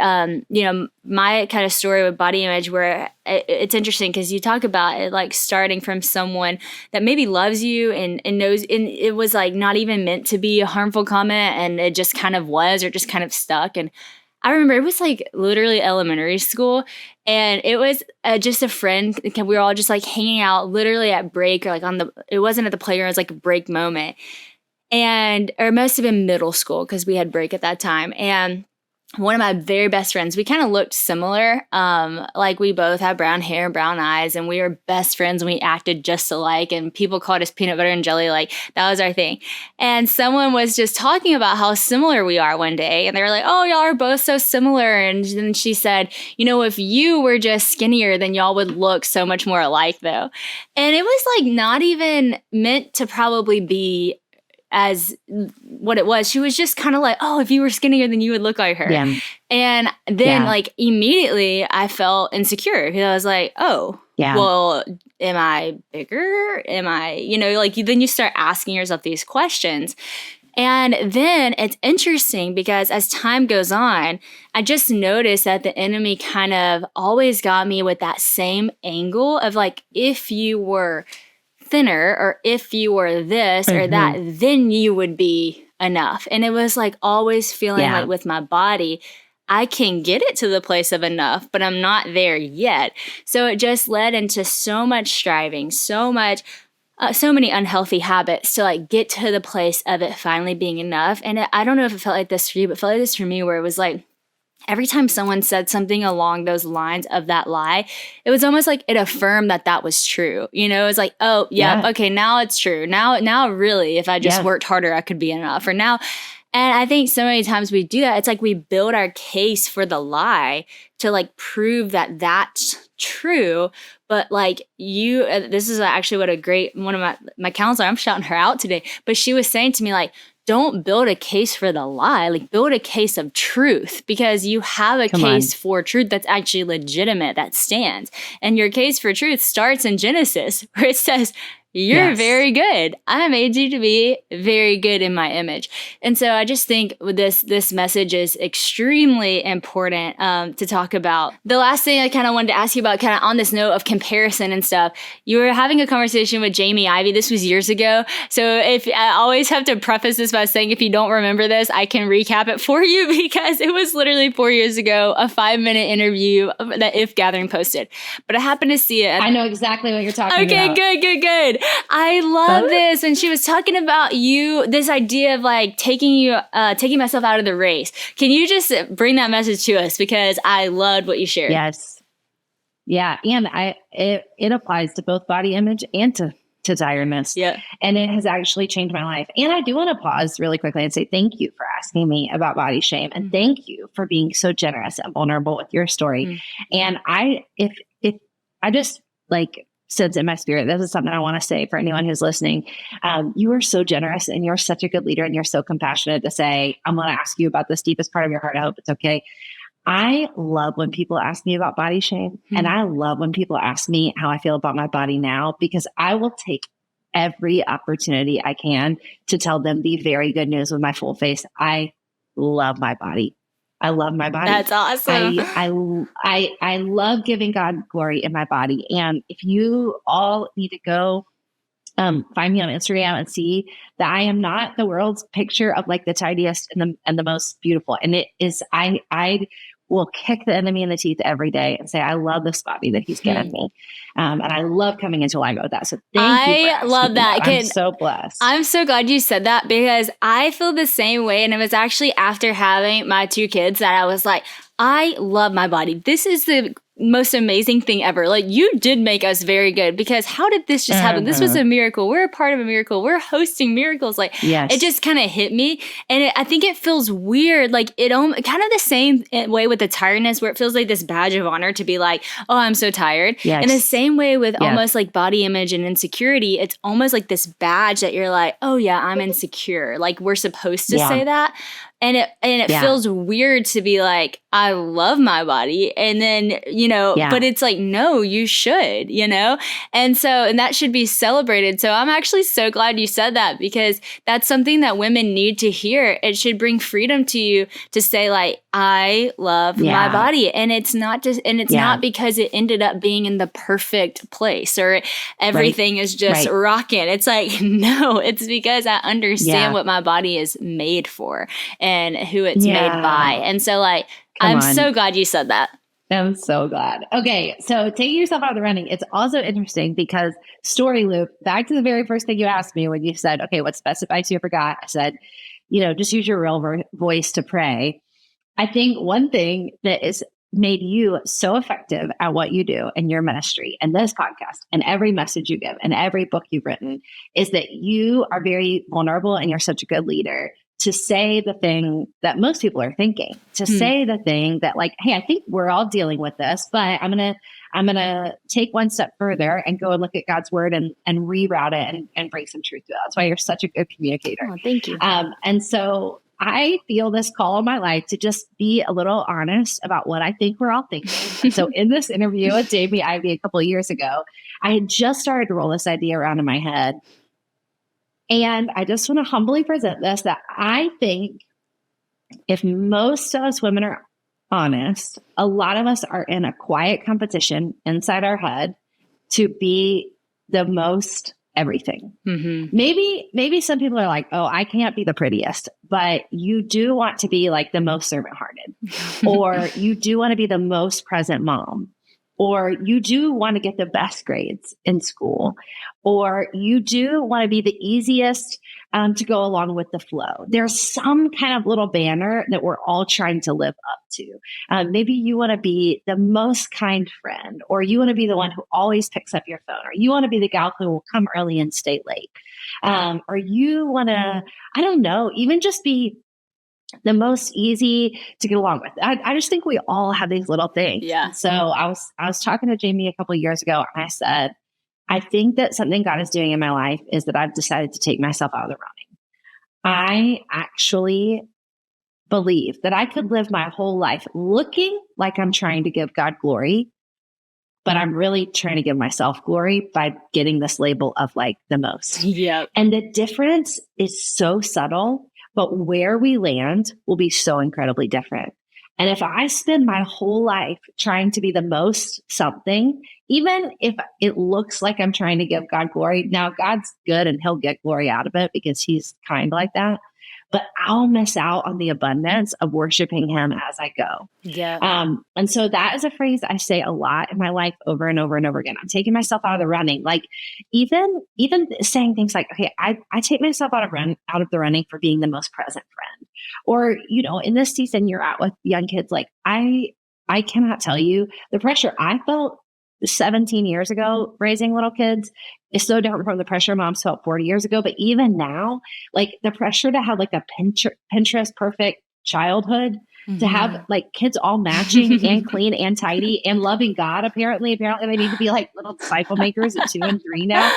my kind of story with body image where it's interesting because you talk about it like starting from someone that maybe loves you and knows, and it was like not even meant to be a harmful comment, and it just kind of was, or just kind of stuck. And I remember it was like literally elementary school, and it was just a friend. We were all just like hanging out literally at break, or like it wasn't at the playground, it was like a break moment. Or it must have been middle school because we had break at that time. And one of my very best friends, we kind of looked similar. Like we both had brown hair and brown eyes, and we were best friends, and we acted just alike, and people called us peanut butter and jelly. Like that was our thing. And someone was just talking about how similar we are one day, and they were like, oh, y'all are both so similar. And then she said, if you were just skinnier, then y'all would look so much more alike though. And it was like not even meant to probably be as what it was. She was just kind of like, oh, if you were skinnier, then you would look like her. Yeah. And then like immediately I felt insecure because I was like, oh, well, am I bigger? Am I, like then you start asking yourself these questions. And then it's interesting because as time goes on, I just noticed that the enemy kind of always got me with that same angle of like, if you were thinner or if you were this or that, then you would be enough. And it was like always feeling like with my body, I can get it to the place of enough, but I'm not there yet. So it just led into so much striving, so many unhealthy habits to like get to the place of it finally being enough. And I don't know if it felt like this for you, but it felt like this for me, where it was like, every time someone said something along those lines of that lie, it was almost like it affirmed that was true. It was like, oh, yeah, okay, now it's true. Now really, if I just worked harder, I could be enough. Or now, and I think so many times we do that. It's like we build our case for the lie to like prove that that's true. But like this is actually what one of my counselor, I'm shouting her out today, but she was saying to me like, don't build a case for the lie, like build a case of truth, because you have a case for truth that's actually legitimate, that stands. And your case for truth starts in Genesis, where it says, you're very good. I made you to be very good in my image. And so I just think this message is extremely important to talk about. The last thing I kind of wanted to ask you about, kind of on this note of comparison and stuff, you were having a conversation with Jamie Ivey. This was years ago. So if I always have to preface this by saying, if you don't remember this, I can recap it for you, because it was literally 4 years ago, a 5-minute interview that If Gathering posted. But I happened to see it. I know exactly what you're talking about. Okay, good. I love this. And she was talking about this idea of like taking myself out of the race. Can you just bring that message to us? Because I loved what you shared. Yes. Yeah. And it applies to both body image and to tiredness. Yeah. And it has actually changed my life. And I do want to pause really quickly and say thank you for asking me about body shame. And thank you for being so generous and vulnerable with your story. And I just like, sense in my spirit, this is something I want to say for anyone who's listening. You are so generous and you're such a good leader, and you're so compassionate to say, I'm going to ask you about this deepest part of your heart. I hope it's okay. I love when people ask me about body shame. And I love when people ask me how I feel about my body now, because I will take every opportunity I can to tell them the very good news with my full face. I love my body. I love my body. That's awesome. I love giving God glory in my body. And if you all need to go find me on Instagram and see that I am not the world's picture of like the tidiest and the most beautiful. And it is, I will kick the enemy in the teeth every day and say, I love this body that he's given me. And I love coming into alignment with that. So thank you. I love that. I'm so blessed. I'm so glad you said that, because I feel the same way. And it was actually after having my 2 kids that I was like, I love my body. This is the most amazing thing ever. Like, you did make us very good, because how did this just happen? This was a miracle. We're a part of a miracle. We're hosting miracles. Like, it just kind of hit me. And I think it feels weird. Like, it kind of the same way with the tiredness, where it feels like this badge of honor to be like, oh, I'm so tired. In the same way with almost like body image and insecurity, it's almost like this badge that you're like, oh yeah, I'm insecure. Like, we're supposed to say that. And it feels weird to be like, I love my body. And then, but it's like, no, you should, And that should be celebrated. So I'm actually so glad you said that, because that's something that women need to hear. It should bring freedom to you to say like, I love my body. And it's not not because it ended up being in the perfect place or everything is just rocking. It's like, no, it's because I understand what my body is made for and who it's made by. And so like, I'm so glad you said that. I'm so glad. Okay. So taking yourself out of the running, it's also interesting because story loop, back to the very first thing you asked me when you said, okay, what's best advice you ever got? I said, just use your real voice to pray. I think one thing that is made you so effective at what you do in your ministry and this podcast and every message you give and every book you've written is that you are very vulnerable and you're such a good leader to say the thing that most people are thinking, to say the thing that like, hey, I think we're all dealing with this, but I'm gonna take one step further and go and look at God's word and reroute it and bring some truth to it. That's why you're such a good communicator. Oh, thank you. And so I feel this call in my life to just be a little honest about what I think we're all thinking. So in this interview with Jamie Ivey a couple of years ago, I had just started to roll this idea around in my head. And I just want to humbly present this, that I think if most of us women are honest, a lot of us are in a quiet competition inside our head to be the most everything. Maybe some people are like, oh, I can't be the prettiest, but you do want to be like the most servant hearted, or you do want to be the most present mom, or you do want to get the best grades in school, or you do want to be the easiest to go along with the flow. There's some kind of little banner that we're all trying to live up to. Maybe you want to be the most kind friend, or you want to be the one who always picks up your phone, or you want to be the gal who will come early and stay late. Or you want to, I don't know, even just be the most easy to get along with. I just think we all have these little things. Yeah. So I was talking to Jamie a couple of years ago, and I said, I think that something God is doing in my life is that I've decided to take myself out of the running. I actually believe that I could live my whole life looking like I'm trying to give God glory, but I'm really trying to give myself glory by getting this label of like the most. Yeah. And the difference is so subtle, but where we land will be so incredibly different. And if I spend my whole life trying to be the most something, even if it looks like I'm trying to give God glory, now God's good and he'll get glory out of it because he's kind like that. But I'll miss out on the abundance of worshiping him as I go. Yeah. And so that is a phrase I say a lot in my life over and over and over again. I'm taking myself out of the running. Like even saying things like, okay, I take myself out of the running for being the most present friend. Or, you know, in this season you're out with young kids, like I cannot tell you the pressure I felt 17 years ago raising little kids is so different from the pressure moms felt 40 years ago. But even now, like the pressure to have like a Pinterest perfect childhood, to have like kids all matching and clean and tidy and loving God. Apparently they need to be like little disciple makers at 2 and 3 now.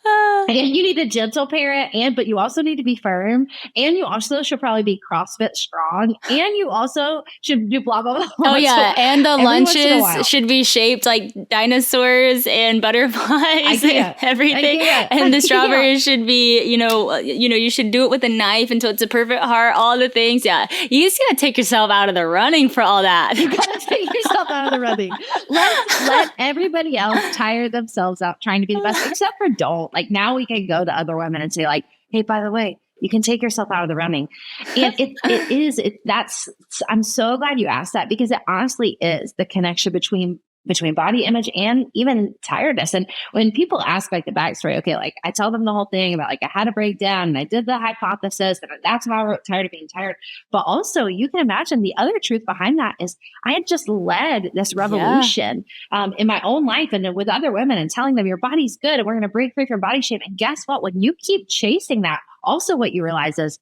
And you need a gentle parent, but you also need to be firm, and you also should probably be CrossFit strong, and you also should do blah blah blah. Oh yeah, so and the lunches should be shaped like dinosaurs and butterflies and everything. And the strawberries should be, you should do it with a knife until it's a perfect heart. All the things, yeah. You just gotta take yourself out of the running for all that. You gotta take yourself out of the running. Let everybody else tire themselves out trying to be the best, except for don't. Like now we can go to other women and say like, hey, by the way, you can take yourself out of the running. And I'm so glad you asked that, because it honestly is the connection between body image and even tiredness. And when people ask like the backstory, okay, like I tell them the whole thing about like I had a breakdown and I did the hypothesis and that's how I wrote Tired of Being Tired. But also you can imagine the other truth behind that is I had just led this revolution in my own life and with other women and telling them your body's good and we're going to break free from body shame. And guess what? When you keep chasing that, also what you realize is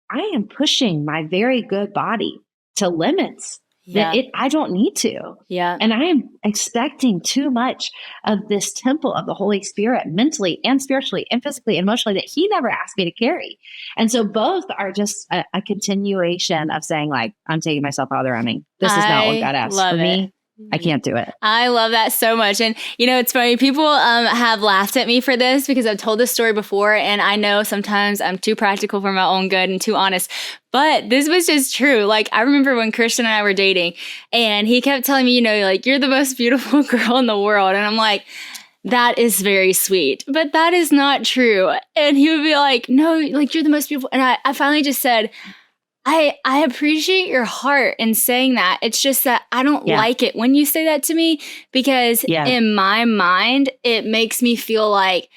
I am pushing my very good body to limits that I don't need to. Yeah. And I am expecting too much of this temple of the Holy Spirit mentally and spiritually and physically and emotionally that he never asked me to carry. And so both are just a continuation of saying like, I'm taking myself out of the running. This is not what God asked for me. I can't do it. I love that so much. And, it's funny. People have laughed at me for this because I've told this story before. And I know sometimes I'm too practical for my own good and too honest. But this was just true. Like, I remember when Christian and I were dating and he kept telling me, like, you're the most beautiful girl in the world. And I'm like, that is very sweet, but that is not true. And he would be like, no, like, you're the most beautiful. And I finally just said, I appreciate your heart in saying that. It's just that I don't like it when you say that to me because in my mind, it makes me feel like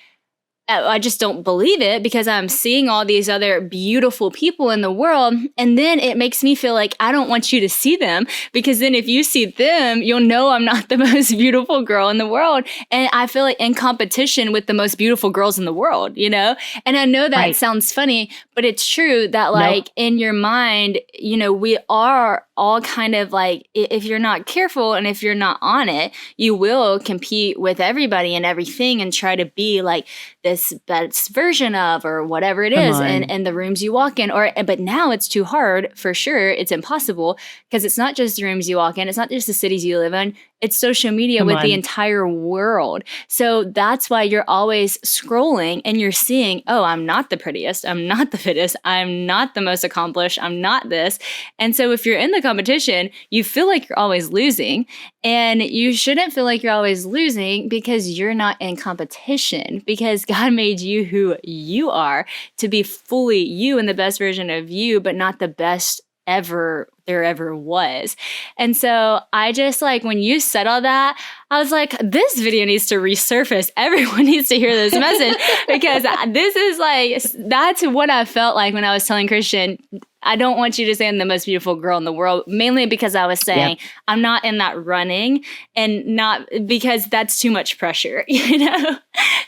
I just don't believe it because I'm seeing all these other beautiful people in the world. And then it makes me feel like I don't want you to see them, because then if you see them, you'll know I'm not the most beautiful girl in the world. And I feel like in competition with the most beautiful girls in the world, you know? And I know that sounds funny, but it's true that like in your mind, you know, we are all kind of like, if you're not careful and if you're not on it, you will compete with everybody and everything and try to be like this best version of, or whatever it is, and the rooms you walk in. But now it's too hard, for sure. It's impossible, because it's not just the rooms you walk in. It's not just the cities you live in. It's social media with the entire world. So that's why you're always scrolling and you're seeing, oh, I'm not the prettiest. I'm not the fittest. I'm not the most accomplished. I'm not this. And so if you're in the competition, you feel like you're always losing. And you shouldn't feel like you're always losing, because you're not in competition, because God made you who you are to be fully you and the best version of you, but not the best there ever was. And so I just like, when you said all that, I was like, this video needs to resurface. Everyone needs to hear this message, because this is like, that's what I felt like when I was telling Christian, I don't want you to say I'm the most beautiful girl in the world, mainly because I was saying I'm not in that running, and not because that's too much pressure, you know?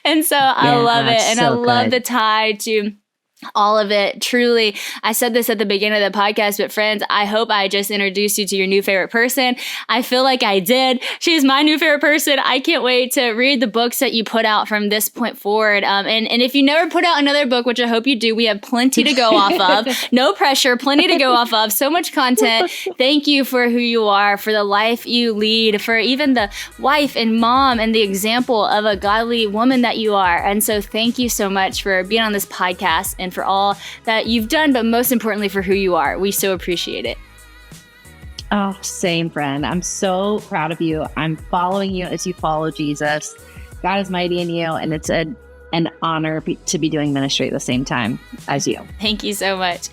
And so I love it. And I love the tie to all of it. Truly, I said this at the beginning of the podcast, but friends, I hope I just introduced you to your new favorite person. I feel like I did. She's my new favorite person. I can't wait to read the books that you put out from this point forward. And if you never put out another book, which I hope you do, we have plenty to go off of. No pressure, plenty to go off of. So much content. Thank you for who you are, for the life you lead, for even the wife and mom and the example of a godly woman that you are. And so thank you so much for being on this podcast and for all that you've done, but most importantly for who you are. We so appreciate it. Oh, same, friend. I'm so proud of you. I'm following you as you follow Jesus. God is mighty in you, and it's an honor to be doing ministry at the same time as you. Thank you so much.